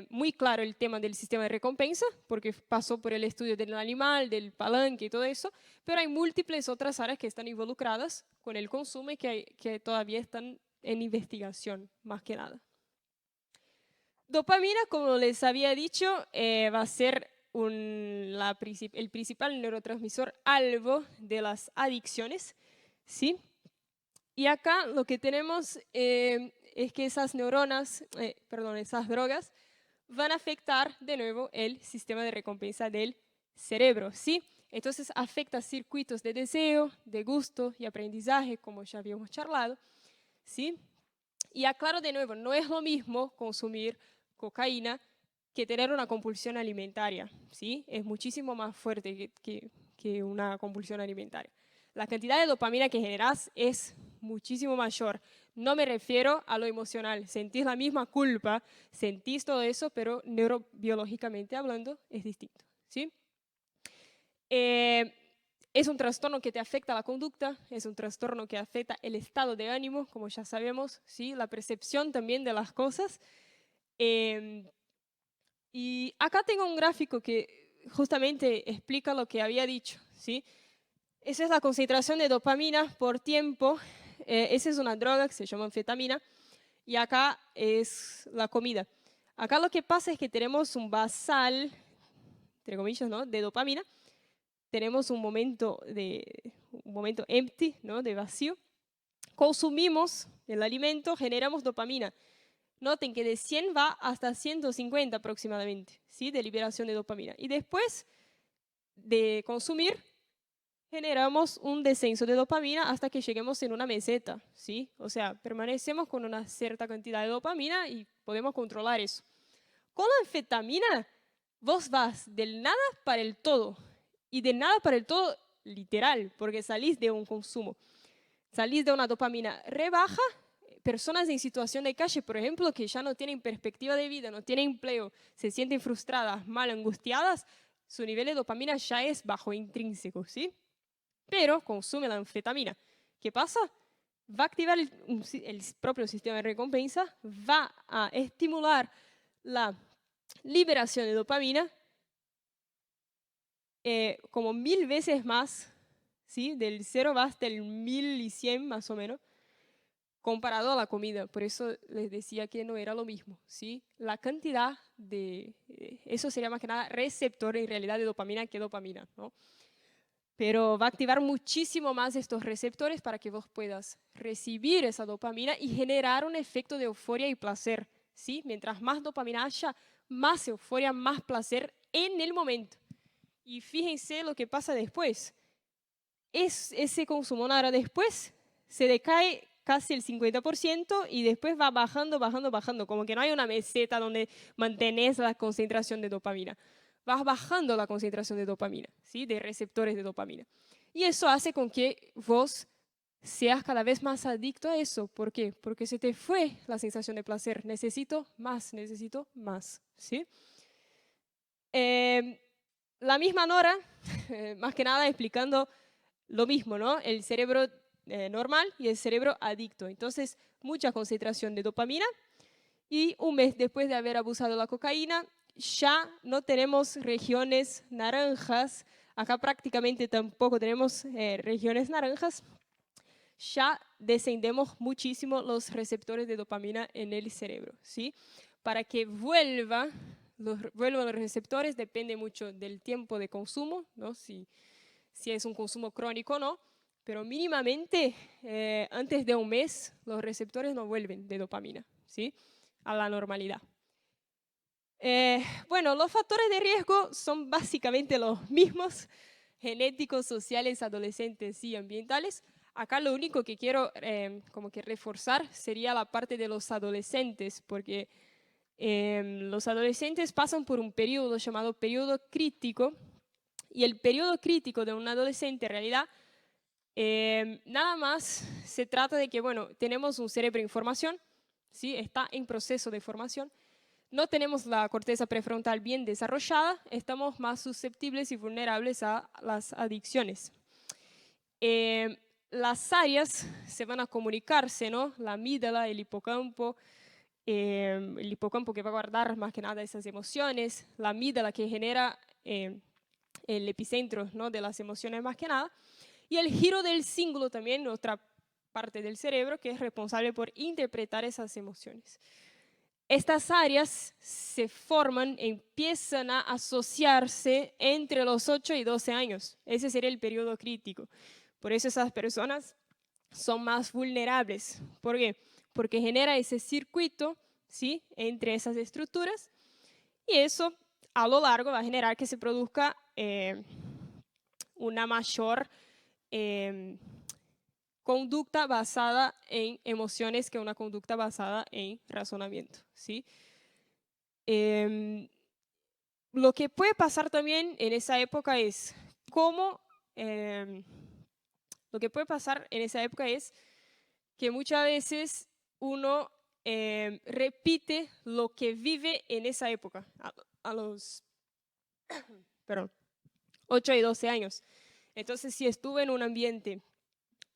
muy claro el tema del sistema de recompensa, porque pasó por el estudio del animal, del palanque y todo eso, pero hay múltiples otras áreas que están involucradas con el consumo y que todavía están en investigación, más que nada. Dopamina, como les había dicho, va a ser el principal neurotransmisor alvo de las adicciones, ¿sí? Y acá lo que tenemos es que esas esas drogas van a afectar de nuevo el sistema de recompensa del cerebro, ¿sí? Entonces afecta circuitos de deseo, de gusto y aprendizaje, como ya habíamos charlado, ¿sí? Y aclaro de nuevo, no es lo mismo consumir cocaína que tener una compulsión alimentaria, ¿sí? Es muchísimo más fuerte que una compulsión alimentaria. La cantidad de dopamina que generas es muchísimo mayor. No me refiero a lo emocional. Sentís la misma culpa, sentís todo eso, pero neurobiológicamente hablando es distinto, ¿sí? Es un trastorno que te afecta la conducta, es un trastorno que afecta el estado de ánimo, como ya sabemos, ¿sí? La percepción también de las cosas. Y acá tengo un gráfico que justamente explica lo que había dicho, ¿sí? Esa es la concentración de dopamina por tiempo. Esa es una droga que se llama anfetamina. Y acá es la comida. Acá lo que pasa es que tenemos un basal, entre comillas, ¿no?, de dopamina. Tenemos un momento empty, ¿no?, de vacío. Consumimos el alimento, generamos dopamina. Noten que de 100 va hasta 150 aproximadamente, ¿sí?, de liberación de dopamina. Y después de consumir, generamos un descenso de dopamina hasta que lleguemos en una meseta, ¿sí? O sea, permanecemos con una cierta cantidad de dopamina y podemos controlar eso. Con la anfetamina, vos vas del nada para el todo. Y del nada para el todo, literal, porque salís de un consumo. Salís de una dopamina rebaja. Personas en situación de calle, por ejemplo, que ya no tienen perspectiva de vida, no tienen empleo, se sienten frustradas, mal, angustiadas, su nivel de dopamina ya es bajo intrínseco, ¿sí? Pero consume la anfetamina. ¿Qué pasa? Va a activar el propio sistema de recompensa, va a estimular la liberación de dopamina como 1000 veces más, ¿sí? Del 0 va hasta el 1100 más o menos, comparado a la comida. Por eso les decía que no era lo mismo, ¿sí? La cantidad de, eso sería más que nada receptor en realidad de dopamina que dopamina, ¿no? Pero va a activar muchísimo más estos receptores para que vos puedas recibir esa dopamina y generar un efecto de euforia y placer, ¿sí? Mientras más dopamina haya, más euforia, más placer en el momento. Y fíjense lo que pasa después. Ese consumo ahora después se decae casi el 50% y después va bajando, bajando, bajando. Como que no hay una meseta donde mantenés la concentración de dopamina. Vas bajando la concentración de dopamina, ¿sí?, de receptores de dopamina. Y eso hace con que vos seas cada vez más adicto a eso. ¿Por qué? Porque se te fue la sensación de placer. Necesito más, ¿sí? La misma Nora, más que nada explicando lo mismo, ¿no? El cerebro normal y el cerebro adicto. Entonces, mucha concentración de dopamina y un mes después de haber abusado de la cocaína, ya no tenemos regiones naranjas. Acá prácticamente tampoco tenemos regiones naranjas. Ya descendemos muchísimo los receptores de dopamina en el cerebro, ¿sí? Para que vuelvan los receptores depende mucho del tiempo de consumo, ¿no? Si es un consumo crónico o no, pero mínimamente antes de un mes los receptores no vuelven de dopamina, ¿sí?, a la normalidad. Bueno, los factores de riesgo son básicamente los mismos, genéticos, sociales, adolescentes y ambientales. acá lo único que quiero como que reforzar sería la parte de los adolescentes, porque los adolescentes pasan por un periodo llamado periodo crítico, y el periodo crítico de un adolescente en realidad nada más se trata de que, bueno, tenemos un cerebro en formación, ¿sí? Está en proceso de formación, no tenemos la corteza prefrontal bien desarrollada, estamos más susceptibles y vulnerables a las adicciones. Las áreas se van a comunicarse, ¿no? La amígdala, el hipocampo que va a guardar más que nada esas emociones, la amígdala que genera el epicentro, ¿no? De las emociones más que nada, y el giro del cíngulo también, otra parte del cerebro que es responsable por interpretar esas emociones. Estas áreas se forman, empiezan a asociarse entre los 8 y 12 años. Ese sería el periodo crítico. Por eso esas personas son más vulnerables. ¿Por qué? Porque genera ese circuito, ¿sí? Entre esas estructuras, y eso a lo largo va a generar que se produzca una mayor conducta basada en emociones que una conducta basada en razonamiento, ¿sí? Lo que puede pasar también en esa época es lo que puede pasar en esa época es que muchas veces uno repite lo que vive en esa época, a los perdón, 8 y 12 años. Entonces, si estuve en un ambiente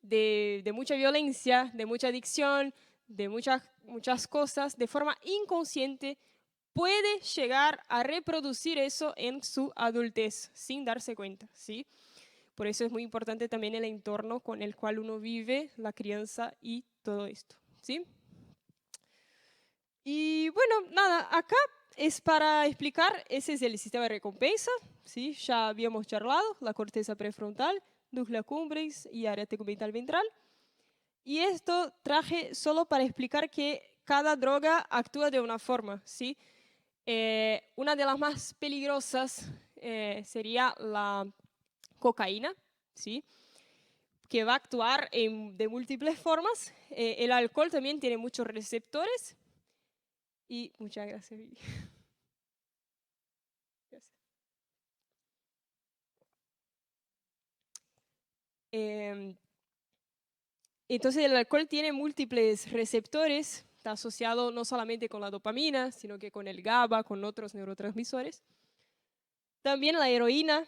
de mucha violencia, de mucha adicción, de muchas cosas, de forma inconsciente, puede llegar a reproducir eso en su adultez sin darse cuenta, ¿sí? Por eso es muy importante también el entorno con el cual uno vive, la crianza y todo esto, ¿sí? Y bueno, nada, acá es para explicar, ese es el sistema de recompensa, ¿sí? Ya habíamos charlado, la corteza prefrontal, núcleo cumbres y área tegmental ventral. Y esto traje solo para explicar que cada droga actúa de una forma, ¿sí? Una de las más peligrosas sería la cocaína, ¿sí? Que va a actuar de múltiples formas. El alcohol también tiene muchos receptores. Y muchas gracias, Vivi. Gracias. Entonces el alcohol tiene múltiples receptores, está asociado no solamente con la dopamina, sino que con el GABA, con otros neurotransmisores. También la heroína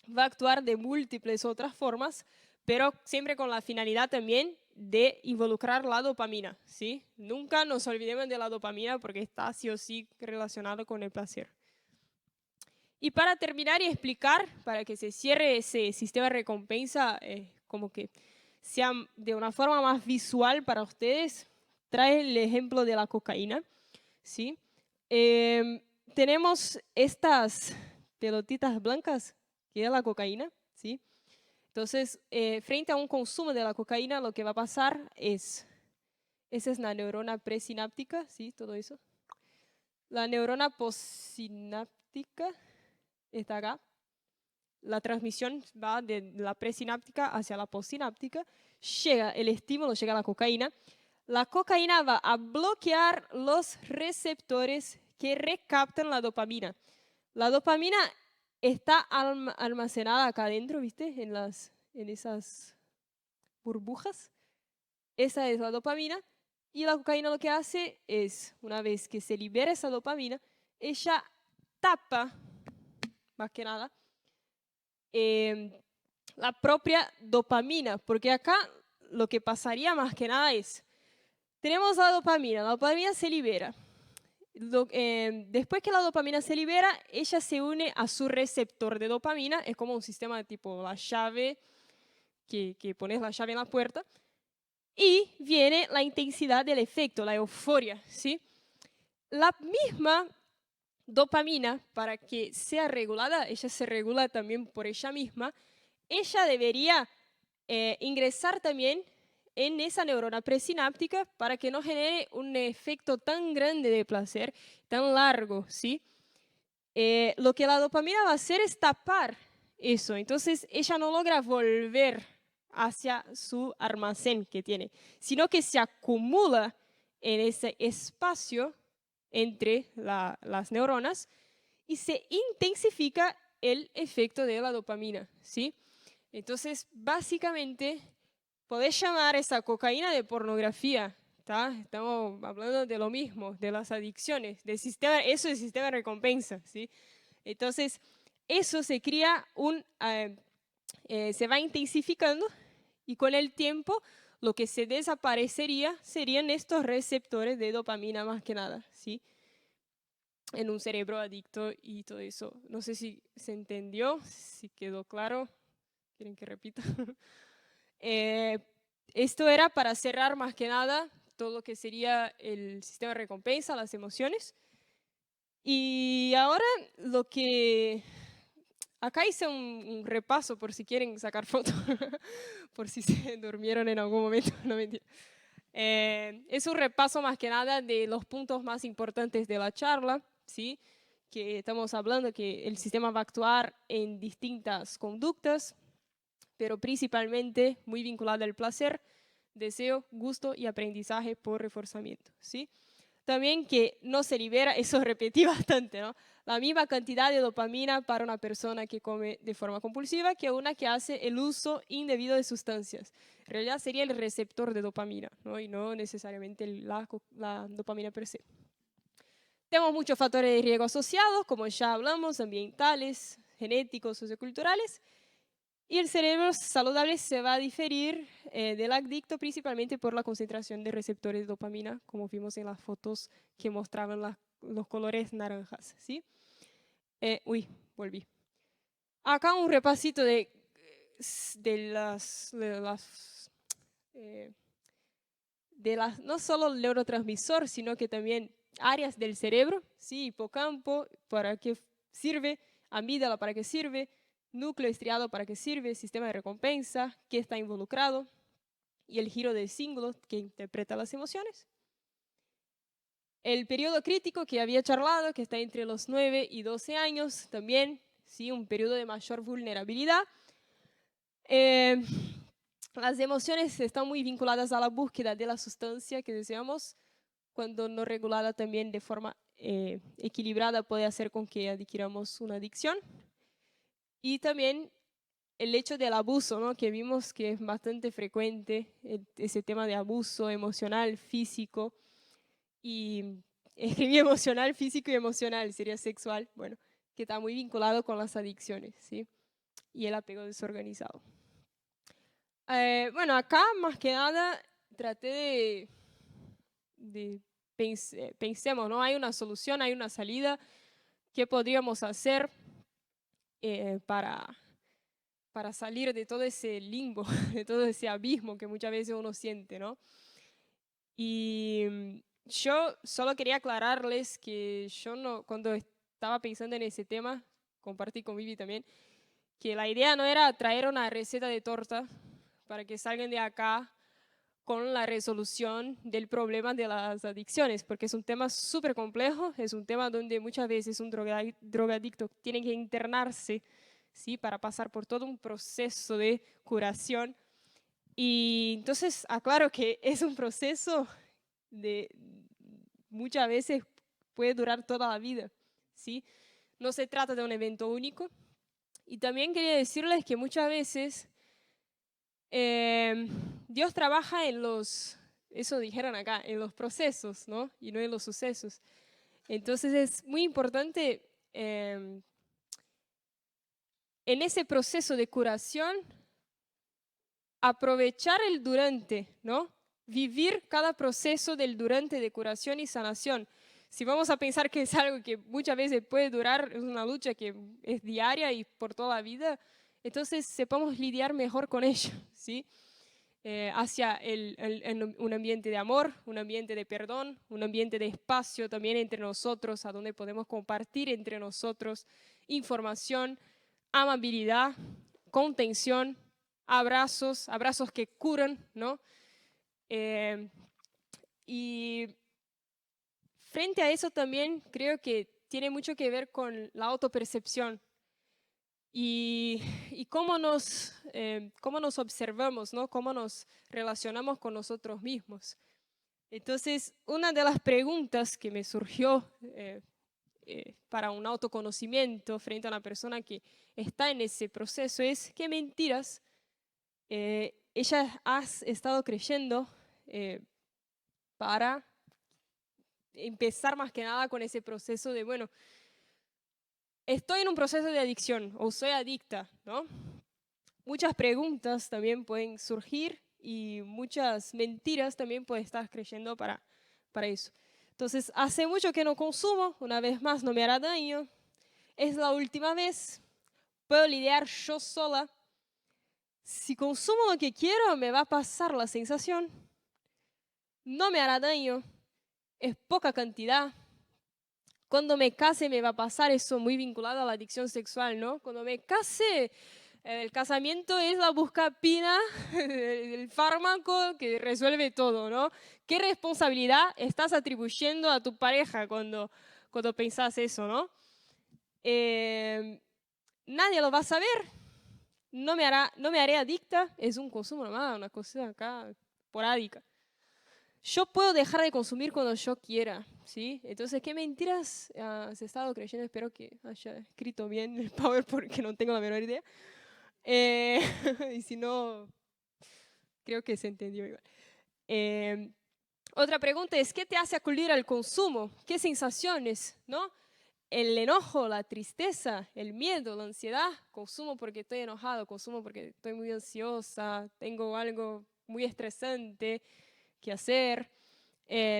va a actuar de múltiples otras formas, pero siempre con la finalidad también de involucrar la dopamina, ¿sí? Nunca nos olvidemos de la dopamina porque está sí o sí relacionado con el placer. Y para terminar y explicar, para que se cierre ese sistema de recompensa, como que sea de una forma más visual para ustedes, trae el ejemplo de la cocaína, ¿sí? Tenemos estas pelotitas blancas, que es la cocaína, ¿sí? Entonces, frente a un consumo de la cocaína, lo que va a pasar es, esa es la neurona presináptica, ¿sí? Todo eso. La neurona postsináptica está acá. La transmisión va de la presináptica hacia la postsináptica. Llega el estímulo, llega la cocaína. La cocaína va a bloquear los receptores que recaptan la dopamina. La dopamina está almacenada acá adentro, ¿viste? En esas burbujas. Esa es la dopamina. Y la cocaína lo que hace es, una vez que se libera esa dopamina, ella tapa, más que nada, la propia dopamina. Porque acá lo que pasaría más que nada es, tenemos la dopamina se libera. Después que la dopamina se libera, ella se une a su receptor de dopamina, es como un sistema de tipo la llave, que pones la llave en la puerta, y viene la intensidad del efecto, la euforia, ¿sí? La misma dopamina, para que sea regulada, ella se regula también por ella misma, ella debería ingresar también en esa neurona presináptica para que no genere un efecto tan grande de placer, tan largo, ¿sí? Lo que la dopamina va a hacer es tapar eso. Entonces, ella no logra volver hacia su almacén que tiene, sino que se acumula en ese espacio entre las neuronas y se intensifica el efecto de la dopamina, ¿sí? Entonces, básicamente, podés llamar esa cocaína de pornografía, ¿tá? Estamos hablando de lo mismo, de las adicciones, del sistema, eso es el sistema de recompensa, ¿sí? Entonces, eso se crea se va intensificando y con el tiempo lo que se desaparecería serían estos receptores de dopamina más que nada, ¿sí? En un cerebro adicto y todo eso. No sé si se entendió, si quedó claro. ¿Quieren que repita? Esto era para cerrar más que nada todo lo que sería el sistema de recompensa, las emociones. Y ahora lo que... Acá hice un repaso por si quieren sacar fotos, por si se durmieron en algún momento, no mentira. Es un repaso más que nada de los puntos más importantes de la charla, ¿sí? Que estamos hablando que el sistema va a actuar en distintas conductas, pero principalmente muy vinculada al placer, deseo, gusto y aprendizaje por reforzamiento, ¿sí? También que no se libera, eso repetí bastante, ¿no? La misma cantidad de dopamina para una persona que come de forma compulsiva que una que hace el uso indebido de sustancias. En realidad sería el receptor de dopamina, ¿no? Y no necesariamente la dopamina per se. Tenemos muchos factores de riesgo asociados, como ya hablamos, ambientales, genéticos, socioculturales. Y el cerebro saludable se va a diferir del adicto principalmente por la concentración de receptores de dopamina, como vimos en las fotos que mostraban los colores naranjas, ¿sí? Volví. Acá un repasito no solo el neurotransmisor, sino que también áreas del cerebro, ¿sí? Hipocampo, ¿para qué sirve? Amígdala, ¿para qué sirve? Núcleo estriado, ¿para qué sirve? Sistema de recompensa, ¿qué está involucrado? Y el giro del símbolo que interpreta las emociones. El periodo crítico que había charlado, que está entre los 9 y 12 años, también, ¿sí? Un periodo de mayor vulnerabilidad. Las emociones están muy vinculadas a la búsqueda de la sustancia que deseamos, cuando no regulada también de forma equilibrada puede hacer con que adquiramos una adicción. Y también el hecho del abuso, ¿no? Que vimos que es bastante frecuente, ese tema de abuso emocional, físico, y escribí emocional, físico y emocional, sería sexual, bueno, que está muy vinculado con las adicciones, ¿sí? Y el apego desorganizado. Bueno, acá más que nada traté pensemos, ¿no? Hay una solución, hay una salida, ¿qué podríamos hacer para salir de todo ese limbo, de todo ese abismo que muchas veces uno siente, ¿no? Y yo solo quería aclararles que yo no, cuando estaba pensando en ese tema, compartí con Vivi también, que la idea no era traer una receta de torta para que salgan de acá con la resolución del problema de las adicciones, porque es un tema súper complejo, es un tema donde muchas veces un drogadicto tiene que internarse, ¿sí? Para pasar por todo un proceso de curación. Y entonces aclaro que es un proceso de muchas veces puede durar toda la vida, ¿sí? No se trata de un evento único. Y también quería decirles que muchas veces Dios trabaja en eso dijeron acá, en los procesos, ¿no? Y no en los sucesos. Entonces es muy importante en ese proceso de curación aprovechar el durante, ¿no? Vivir cada proceso del durante de curación y sanación. Si vamos a pensar que es algo que muchas veces puede durar, es una lucha que es diaria y por toda la vida, entonces sepamos lidiar mejor con ello, ¿sí? Hacia un ambiente de amor, un ambiente de perdón, un ambiente de espacio también entre nosotros, a donde podemos compartir entre nosotros información, amabilidad, contención, abrazos que curan, ¿no? Y frente a eso también creo que tiene mucho que ver con la autopercepción. y cómo nos observamos, ¿no? Cómo nos relacionamos con nosotros mismos. Entonces, una de las preguntas que me surgió para un autoconocimiento frente a una persona que está en ese proceso es: ¿qué mentiras ella has estado creyendo para empezar más que nada con ese proceso de, bueno, estoy en un proceso de adicción o soy adicta, ¿no? Muchas preguntas también pueden surgir y muchas mentiras también puedes estar creyendo para eso. Entonces, hace mucho que no consumo, una vez más no me hará daño, es la última vez, puedo lidiar yo sola. Si consumo lo que quiero, me va a pasar la sensación, no me hará daño, es poca cantidad. Cuando me case me va a pasar eso, muy vinculado a la adicción sexual, ¿no? Cuando me case, el casamiento es la buscapina, el fármaco que resuelve todo, ¿no? ¿Qué responsabilidad estás atribuyendo a tu pareja cuando pensás eso, ¿no? Nadie lo va a saber, no me haré adicta, es un consumo nomás, una cosa acá porádica. Yo puedo dejar de consumir cuando yo quiera, ¿sí? Entonces, ¿qué mentiras has estado creyendo? Espero que haya escrito bien el PowerPoint, porque no tengo la menor idea. Y si no, creo que se entendió igual. Otra pregunta es: ¿qué te hace acudir al consumo? ¿Qué sensaciones, no? El enojo, la tristeza, el miedo, la ansiedad. Consumo porque estoy enojado, consumo porque estoy muy ansiosa, tengo algo muy estresante que hacer.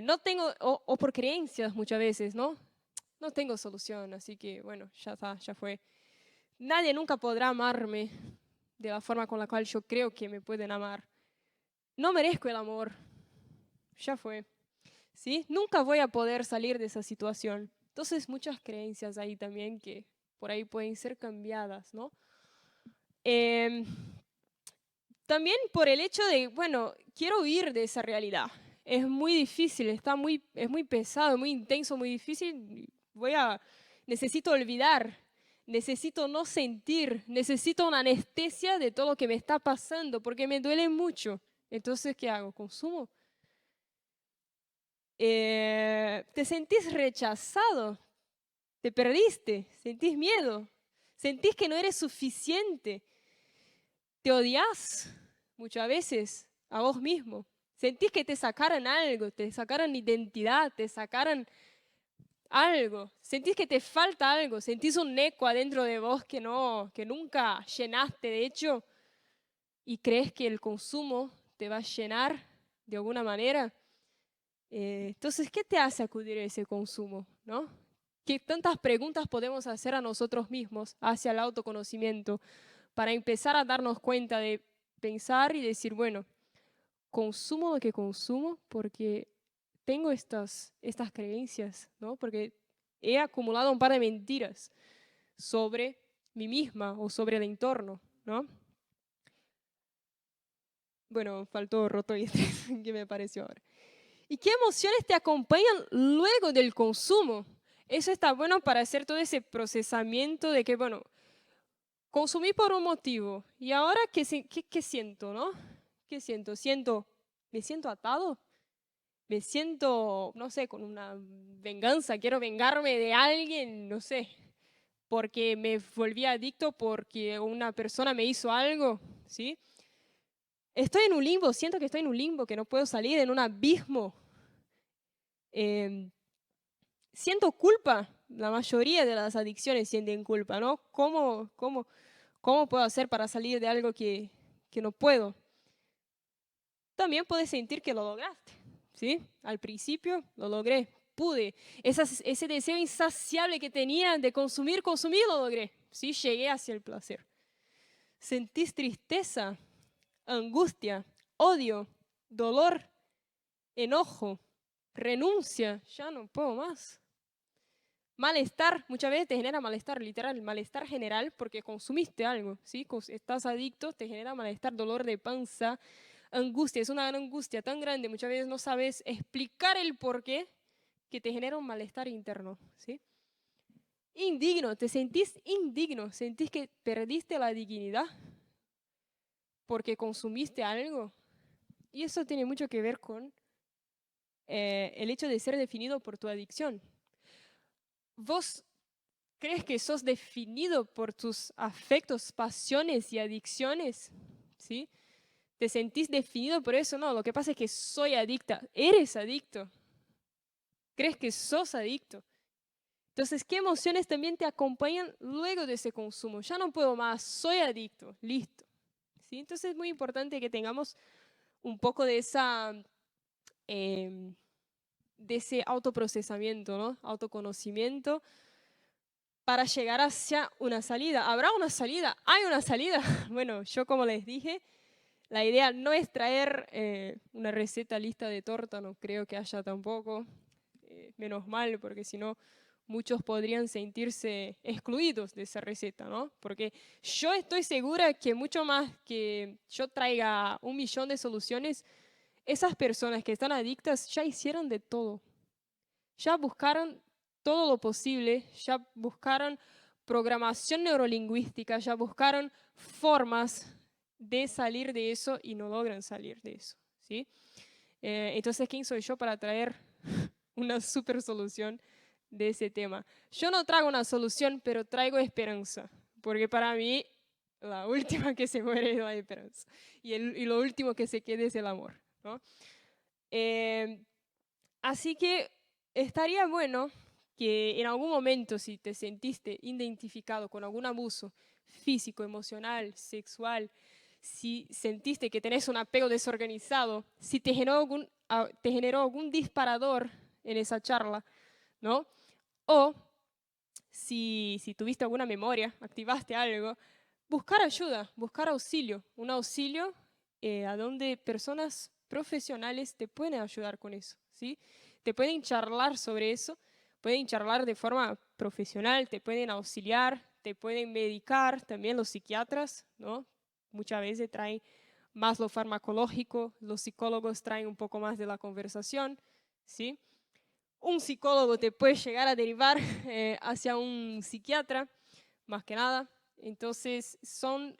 No tengo, o por creencias muchas veces, ¿no? No tengo solución, así que bueno, ya está, ya fue. Nadie nunca podrá amarme de la forma con la cual yo creo que me pueden amar. No merezco el amor, ya fue, ¿sí? Nunca voy a poder salir de esa situación. Entonces, muchas creencias ahí también que por ahí pueden ser cambiadas, ¿no? Em, También por el hecho de, bueno, quiero huir de esa realidad. Es muy difícil, es muy pesado, muy intenso, muy difícil. Necesito olvidar, necesito no sentir, necesito una anestesia de todo lo que me está pasando porque me duele mucho. Entonces, ¿qué hago? ¿Consumo? ¿Te sentís rechazado? ¿Te perdiste? ¿Sentís miedo? ¿Sentís que no eres suficiente? ¿Te odias muchas veces a vos mismo? ¿Sentís que te sacaran algo, te sacaran identidad, te sacaran algo? ¿Sentís que te falta algo? ¿Sentís un eco adentro de vos que nunca llenaste, de hecho, y crees que el consumo te va a llenar de alguna manera? Entonces, ¿qué te hace acudir a ese consumo, no? ¿Qué tantas preguntas podemos hacer a nosotros mismos hacia el autoconocimiento para empezar a darnos cuenta de pensar y decir, bueno, consumo lo que consumo porque tengo estas creencias, ¿no? Porque he acumulado un par de mentiras sobre mí misma o sobre el entorno, ¿no? Bueno, faltó roto y que me pareció ahora. ¿Y qué emociones te acompañan luego del consumo? Eso está bueno para hacer todo ese procesamiento de que, bueno, consumí por un motivo. ¿Y ahora qué siento, no? ¿Qué siento? ¿Me siento atado? ¿Me siento, no sé, con una venganza? ¿Quiero vengarme de alguien? No sé. ¿Porque me volví adicto porque una persona me hizo algo? ¿Sí? Estoy en un limbo, siento que estoy en un limbo, que no puedo salir, en un abismo. Siento culpa. La mayoría de las adicciones sienten culpa, ¿no? ¿Cómo puedo hacer para salir de algo que no puedo? También puedes sentir que lo lograste, ¿sí? Al principio lo logré, pude. Ese deseo insaciable que tenía de consumir, lo logré, ¿sí? Llegué hacia el placer. Sentís tristeza, angustia, odio, dolor, enojo, renuncia, ya no puedo más. Malestar, muchas veces te genera malestar, literal, malestar general porque consumiste algo, ¿sí? Estás adicto, te genera malestar, dolor de panza, angustia, es una angustia tan grande, muchas veces no sabes explicar el por qué que te genera un malestar interno, ¿sí? indigno, te sentís indigno, sentís que perdiste la dignidad porque consumiste algo. Y eso tiene mucho que ver con el hecho de ser definido por tu adicción. ¿Vos crees que sos definido por tus afectos, pasiones y adicciones? ¿Sí? ¿Te sentís definido por eso? No, lo que pasa es que soy adicta. ¿Eres adicto? ¿Crees que sos adicto? Entonces, ¿qué emociones también te acompañan luego de ese consumo? Ya no puedo más, soy adicto, listo. ¿Sí? Entonces es muy importante que tengamos un poco de de ese autoprocesamiento, ¿no? Autoconocimiento para llegar hacia una salida. ¿Habrá una salida? ¿Hay una salida? Bueno, yo como les dije, la idea no es traer una receta lista de torta, no creo que haya tampoco, menos mal, porque si no, muchos podrían sentirse excluidos de esa receta, ¿no? Porque yo estoy segura que mucho más que yo traiga 1.000.000 de soluciones, esas personas que están adictas ya hicieron de todo. Ya buscaron todo lo posible, ya buscaron programación neurolingüística, ya buscaron formas de salir de eso y no logran salir de eso, ¿sí? Entonces, ¿quién soy yo para traer una super solución de ese tema? Yo no traigo una solución, pero traigo esperanza, porque para mí la última que se muere es la esperanza y lo último que se quede es el amor, ¿no? Así que estaría bueno que en algún momento, si te sentiste identificado con algún abuso físico, emocional, sexual, si sentiste que tenés un apego desorganizado, si te generó algún disparador en esa charla, ¿no? O si tuviste alguna memoria, activaste algo, buscar ayuda, buscar auxilio, un auxilio a donde personas profesionales te pueden ayudar con eso, ¿sí? Te pueden charlar sobre eso, pueden charlar de forma profesional, te pueden auxiliar, te pueden medicar, también los psiquiatras, ¿no? Muchas veces traen más lo farmacológico, los psicólogos traen un poco más de la conversación, ¿sí? Un psicólogo te puede llegar a derivar hacia un psiquiatra, más que nada. Entonces, son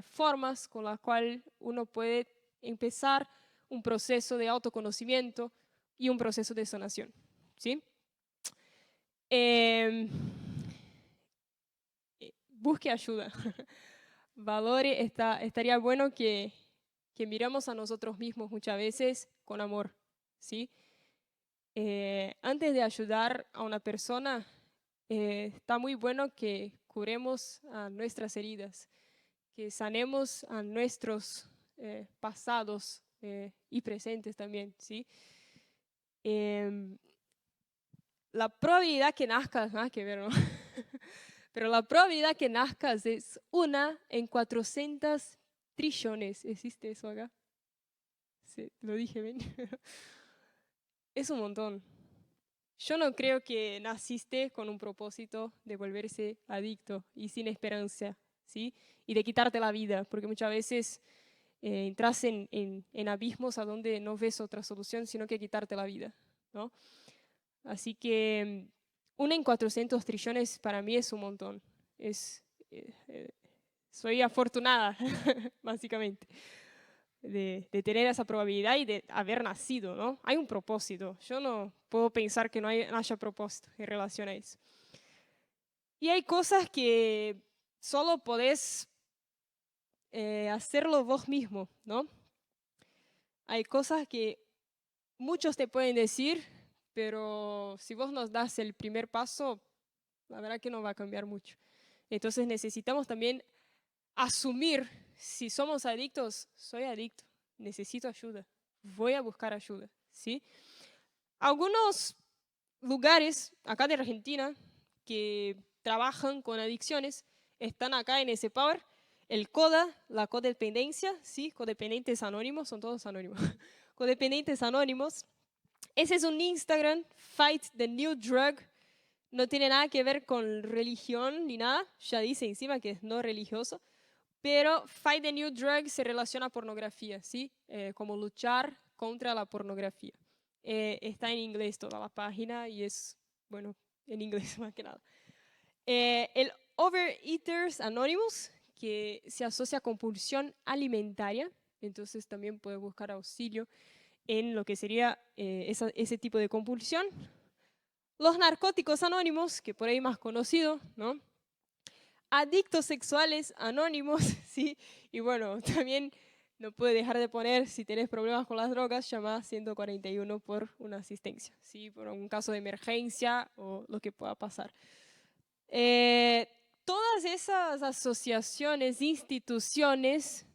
formas con las cuales uno puede empezar un proceso de autoconocimiento y un proceso de sanación, ¿sí? Busque ayuda. Valore, estaría bueno que miramos a nosotros mismos muchas veces con amor, ¿sí? Antes de ayudar a una persona, está muy bueno que curemos a nuestras heridas, que sanemos a nuestros pasados y presentes también, ¿sí? Em, la probabilidad que nazcas, nada que ver, ¿no? Pero la probabilidad que nazcas es 1 en 400 trillones. ¿Existe eso acá? Sí, lo dije bien. Es un montón. Yo no creo que naciste con un propósito de volverse adicto y sin esperanza, ¿sí? Y de quitarte la vida, porque muchas veces entras en abismos a donde no ves otra solución, sino que quitarte la vida, ¿no? Así que 1 en 400 trillones para mí es un montón. Soy afortunada, básicamente, de tener esa probabilidad y de haber nacido, ¿no? Hay un propósito. Yo no puedo pensar que no haya propósito en relación a eso. Y hay cosas que solo podés hacerlo vos mismo, ¿no? Hay cosas que muchos te pueden decir, pero si vos nos das el primer paso, la verdad que no va a cambiar mucho. Entonces necesitamos también asumir, si somos adictos, soy adicto, necesito ayuda, voy a buscar ayuda, ¿sí? Algunos lugares acá de Argentina que trabajan con adicciones están acá en ese Power. El CODA, la codependencia, ¿sí? Codependientes anónimos, son todos anónimos. Codependientes anónimos. Ese es un Instagram, Fight the New Drug. No tiene nada que ver con religión ni nada. Ya dice encima que es no religioso. Pero Fight the New Drug se relaciona a pornografía, ¿sí? Como luchar contra la pornografía. Está en inglés toda la página y es, bueno, en inglés más que nada. El Overeaters Anonymous, que se asocia a compulsión alimentaria, entonces también puede buscar auxilio en lo que sería ese tipo de compulsión. Los Narcóticos Anónimos, que por ahí más conocido, ¿no? Adictos Sexuales Anónimos, ¿sí? Y bueno, también no puede dejar de poner, si tienes problemas con las drogas, llama 141 por una asistencia, ¿sí? Por un caso de emergencia o lo que pueda pasar. Todas esas asociaciones, instituciones,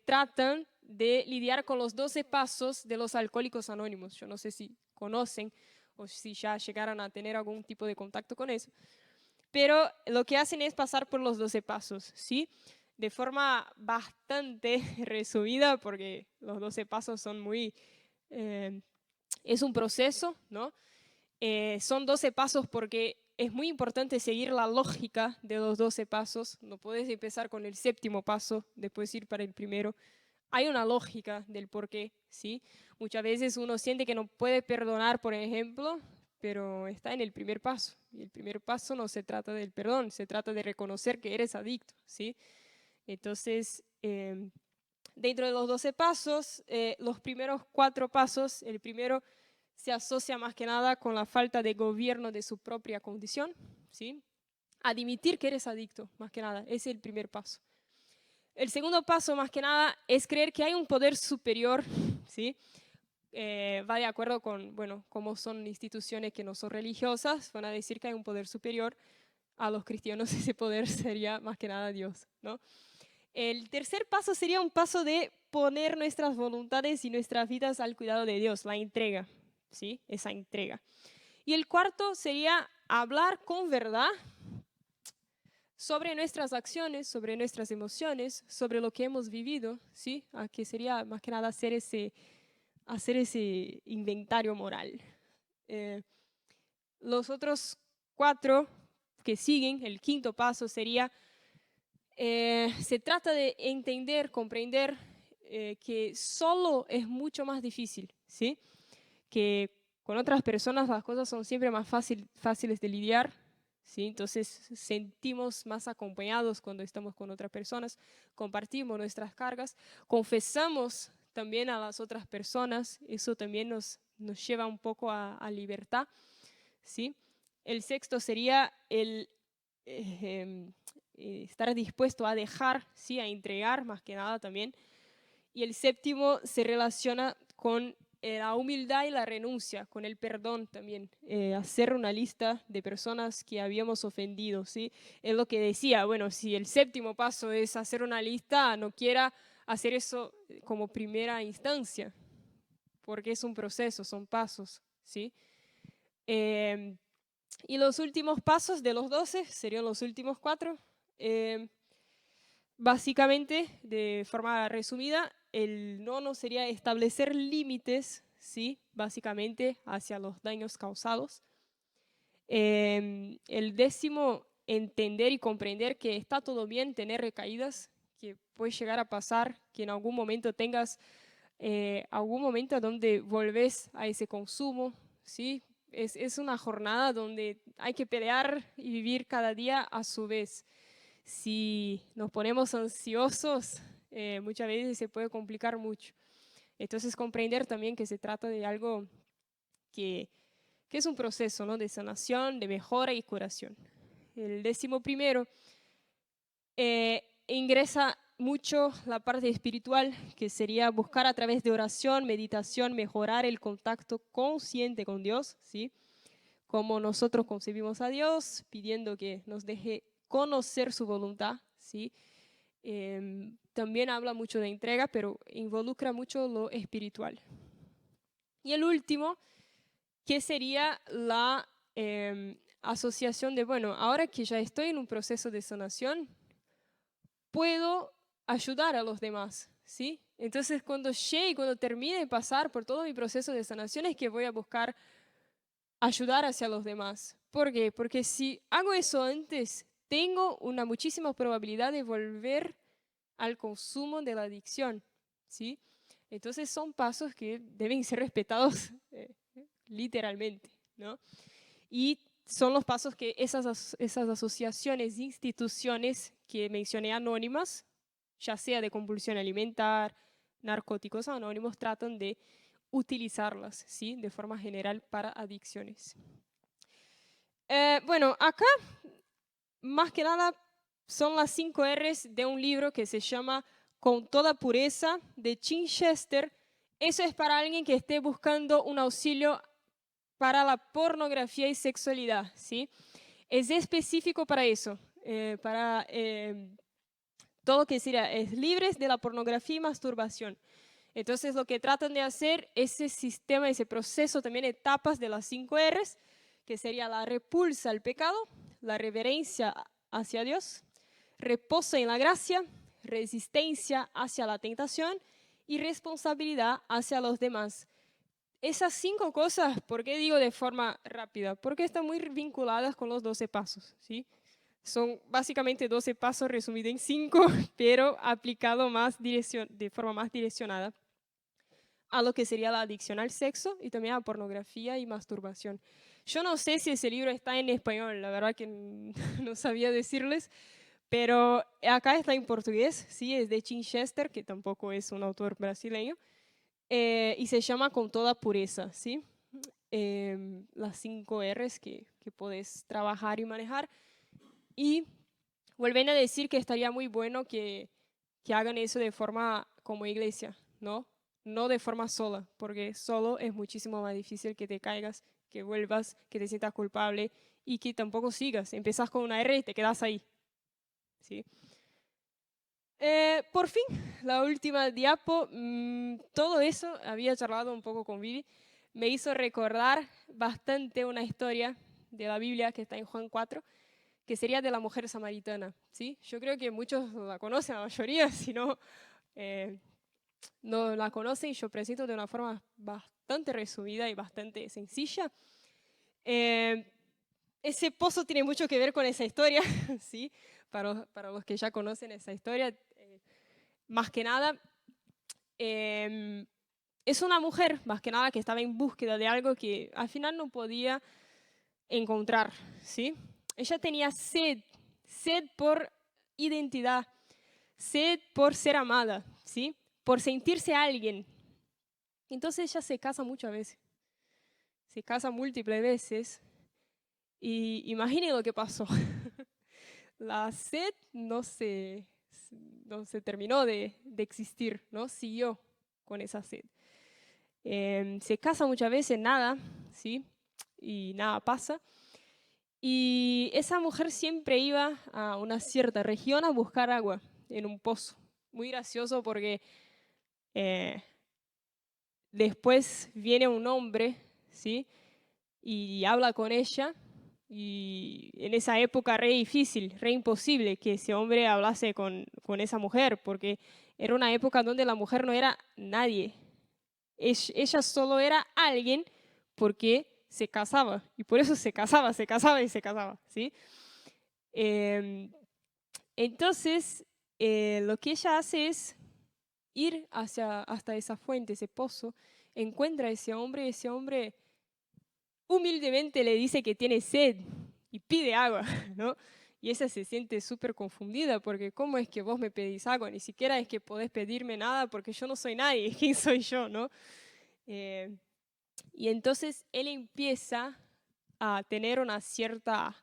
tratan de lidiar con los 12 pasos de los Alcohólicos Anónimos. Yo no sé si conocen o si ya llegaron a tener algún tipo de contacto con eso. Pero lo que hacen es pasar por los 12 pasos, ¿sí? De forma bastante resumida, porque los 12 pasos son muy... es un proceso, ¿no? Son 12 pasos porque es muy importante seguir la lógica de los 12 pasos. No puedes empezar con el 7º paso, después ir para el primero. Hay una lógica del por qué, ¿sí? Muchas veces uno siente que no puede perdonar, por ejemplo, pero está en el primer paso. Y el primer paso no se trata del perdón, se trata de reconocer que eres adicto, ¿sí? Entonces, dentro de los 12 pasos, los primeros 4 pasos, el primero se asocia más que nada con la falta de gobierno de su propia condición, ¿sí? Admitir que eres adicto, más que nada, ese es el primer paso. El segundo paso, más que nada, es creer que hay un poder superior, ¿sí? Va de acuerdo con, bueno, cómo son instituciones que no son religiosas, van a decir que hay un poder superior. A los cristianos ese poder sería más que nada Dios, ¿no? El tercer paso sería un paso de poner nuestras voluntades y nuestras vidas al cuidado de Dios, la entrega, ¿sí? Esa entrega. Y el cuarto sería hablar con verdad sobre nuestras acciones, sobre nuestras emociones, sobre lo que hemos vivido, ¿sí? Que sería más que nada hacer ese inventario moral. Los otros 4 que siguen, el quinto paso sería, se trata de entender, comprender que solo es mucho más difícil, ¿sí? Que con otras personas las cosas son siempre más fáciles de lidiar, ¿sí? Entonces sentimos más acompañados cuando estamos con otras personas, compartimos nuestras cargas, confesamos también a las otras personas, eso también nos lleva un poco a libertad, ¿sí? El sexto sería el estar dispuesto a dejar, ¿sí? A entregar más que nada también. Y el séptimo se relaciona con la humildad y la renuncia, con el perdón también, hacer una lista de personas que habíamos ofendido, ¿sí? Es lo que decía, bueno, si el séptimo paso es hacer una lista, no quiera hacer eso como primera instancia, porque es un proceso, son pasos, ¿sí? Y los últimos pasos de los 12 serían los últimos 4. Básicamente, de forma resumida, el nono sería establecer límites, ¿sí? Básicamente hacia los daños causados. El 10º, entender y comprender que está todo bien tener recaídas, que puede llegar a pasar, que en algún momento tengas algún momento donde volvés a ese consumo, ¿sí? Es una jornada donde hay que pelear y vivir cada día a su vez. Si nos ponemos ansiosos, muchas veces se puede complicar mucho. Entonces, comprender también que se trata de algo que es un proceso, ¿no? De sanación, de mejora y curación. El 11º ingresa mucho la parte espiritual, que sería buscar a través de oración, meditación, mejorar el contacto consciente con Dios, ¿sí? Como nosotros concebimos a Dios, pidiendo que nos deje conocer su voluntad, ¿sí? También habla mucho de entrega, pero involucra mucho lo espiritual. Y el último, que sería la asociación de, bueno, ahora que ya estoy en un proceso de sanación, puedo ayudar a los demás, ¿sí? Entonces, cuando llegue, cuando termine de pasar por todo mi proceso de sanación, es que voy a buscar ayudar hacia los demás. ¿Por qué? Porque si hago eso antes, tengo una muchísima probabilidad de volver al consumo de la adicción, ¿sí? Entonces son pasos que deben ser respetados literalmente, ¿no? Y son los pasos que esas asociaciones, instituciones que mencioné anónimas, ya sea de compulsión alimentar, narcóticos anónimos, tratan de utilizarlas, ¿sí? De forma general para adicciones. Bueno, acá más que nada son las 5 R's de un libro que se llama Con toda pureza, de Chichester. Eso es para alguien que esté buscando un auxilio para la pornografía y sexualidad, ¿sí? Es específico para eso, para todo que sería es libres de la pornografía y masturbación. Entonces lo que tratan de hacer, ese sistema, ese proceso, también etapas de las 5 R's, que sería la repulsa al pecado, la reverencia hacia Dios, reposo en la gracia, resistencia hacia la tentación y responsabilidad hacia los demás. Esas 5 cosas, ¿por qué digo de forma rápida? Porque están muy vinculadas con los 12 pasos, ¿sí? Son básicamente 12 pasos resumidos en 5, pero aplicado de forma más direccionada a lo que sería la adicción al sexo y también a pornografía y masturbación. Yo no sé si ese libro está en español, la verdad que no sabía decirles, pero acá está en portugués, sí, es de Chichester, que tampoco es un autor brasileño, y se llama Con toda pureza, ¿sí? Las 5 R's que podés trabajar y manejar. Y vuelven a decir que estaría muy bueno que hagan eso de forma como iglesia, ¿no? No de forma sola, porque solo es muchísimo más difícil que te caigas, que vuelvas, que te sientas culpable y que tampoco sigas. Empezás con una R y te quedas ahí, ¿sí? Por fin, la última diapo, todo eso, había charlado un poco con Vivi, me hizo recordar bastante una historia de la Biblia que está en Juan 4, que sería de la mujer samaritana, ¿sí? Yo creo que muchos la conocen, la mayoría, si no, no la conocen, yo presento de una forma bastante resumida y bastante sencilla. Ese pozo tiene mucho que ver con esa historia, ¿sí? Para los que ya conocen esa historia, más que nada, es una mujer, más que nada, que estaba en búsqueda de algo que al final no podía encontrar, ¿sí? Ella tenía sed por identidad, sed por ser amada, ¿sí? Por sentirse alguien. Entonces ella se casa muchas veces, se casa múltiples veces y imaginen lo que pasó. La sed no se terminó de existir, ¿no? Siguió con esa sed. Se casa muchas veces, nada, ¿sí? Y nada pasa. Y esa mujer siempre iba a una cierta región a buscar agua en un pozo. Muy gracioso porque después viene un hombre, ¿sí? Y habla con ella. Y en esa época re difícil, re imposible que ese hombre hablase con esa mujer, porque era una época donde la mujer no era nadie. Ella solo era alguien porque se casaba, y por eso se casaba y se casaba, ¿sí? Entonces, lo que ella hace es ir hasta esa fuente, ese pozo, encuentra a ese hombre, y ese hombre humildemente le dice que tiene sed y pide agua, ¿no? Y ella se siente súper confundida porque ¿cómo es que vos me pedís agua? Ni siquiera es que podés pedirme nada porque yo no soy nadie, ¿quién soy yo, no? Y entonces él empieza a tener un cierto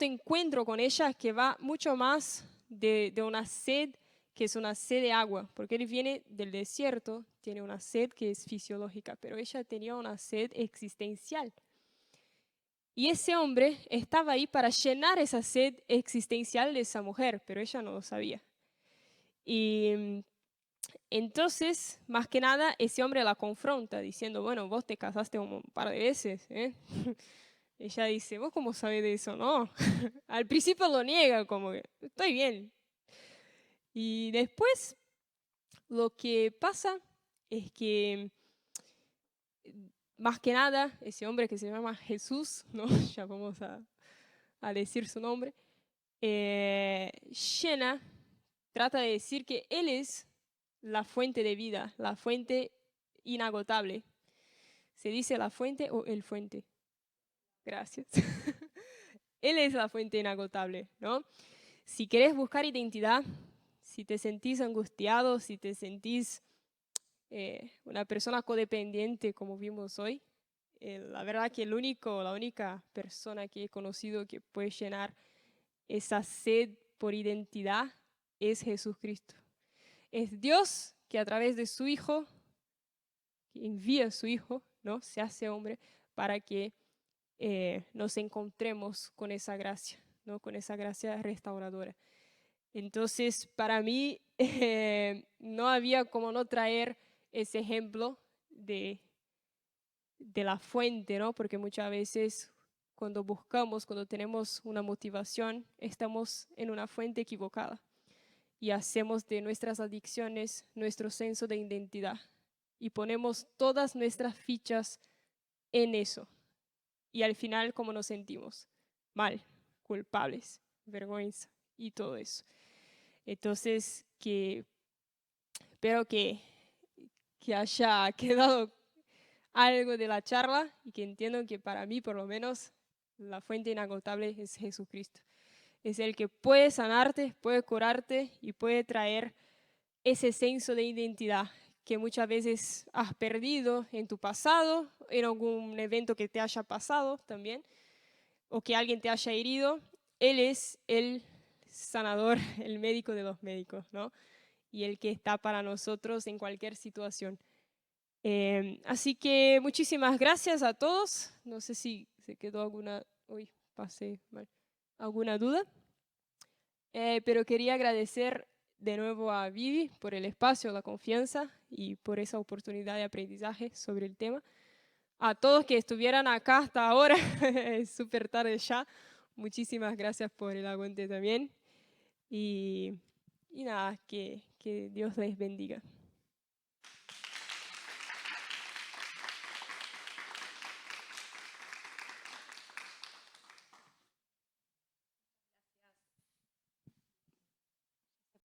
encuentro con ella que va mucho más de una sed, que es una sed de agua, porque él viene del desierto, tiene una sed que es fisiológica, pero ella tenía una sed existencial. Y ese hombre estaba ahí para llenar esa sed existencial de esa mujer, pero ella no lo sabía. Y entonces, más que nada, ese hombre la confronta diciendo, bueno, vos te casaste un par de veces, ¿eh? Ella dice, ¿vos cómo sabés de eso? No, al principio lo niega, como que estoy bien. Y después lo que pasa es que, más que nada, ese hombre que se llama Jesús, ¿no? Ya vamos a decir su nombre, llena, trata de decir que Él es la fuente de vida, la fuente inagotable. ¿Se dice la fuente o el fuente? Gracias. Él es la fuente inagotable, ¿no? Si querés buscar identidad, si te sentís angustiado, si te sentís una persona codependiente, como vimos hoy, la verdad que la única persona que he conocido que puede llenar esa sed por identidad es Jesucristo. Es Dios que a través de su Hijo, que envía a su Hijo, ¿no? Se hace hombre para que nos encontremos con esa gracia, ¿no? Con esa gracia restauradora. Entonces, para mí, no había como no traer ese ejemplo de la fuente, ¿no? Porque muchas veces cuando buscamos, cuando tenemos una motivación, estamos en una fuente equivocada y hacemos de nuestras adicciones nuestro senso de identidad y ponemos todas nuestras fichas en eso. Y al final, ¿cómo nos sentimos? Mal, culpables, vergüenza y todo eso. Entonces, espero que haya quedado algo de la charla y que entiendan que para mí, por lo menos, la fuente inagotable es Jesucristo. Es el que puede sanarte, puede curarte y puede traer ese senso de identidad que muchas veces has perdido en tu pasado, en algún evento que te haya pasado también, o que alguien te haya herido. Él es el sanador, el médico de los médicos, ¿no? Y el que está para nosotros en cualquier situación. Así que muchísimas gracias a todos. No sé si se quedó alguna duda. Pero quería agradecer de nuevo a Vivi por el espacio, la confianza y por esa oportunidad de aprendizaje sobre el tema. A todos que estuvieran acá hasta ahora, es súper tarde ya. Muchísimas gracias por el aguante también. Y nada, que Dios les bendiga.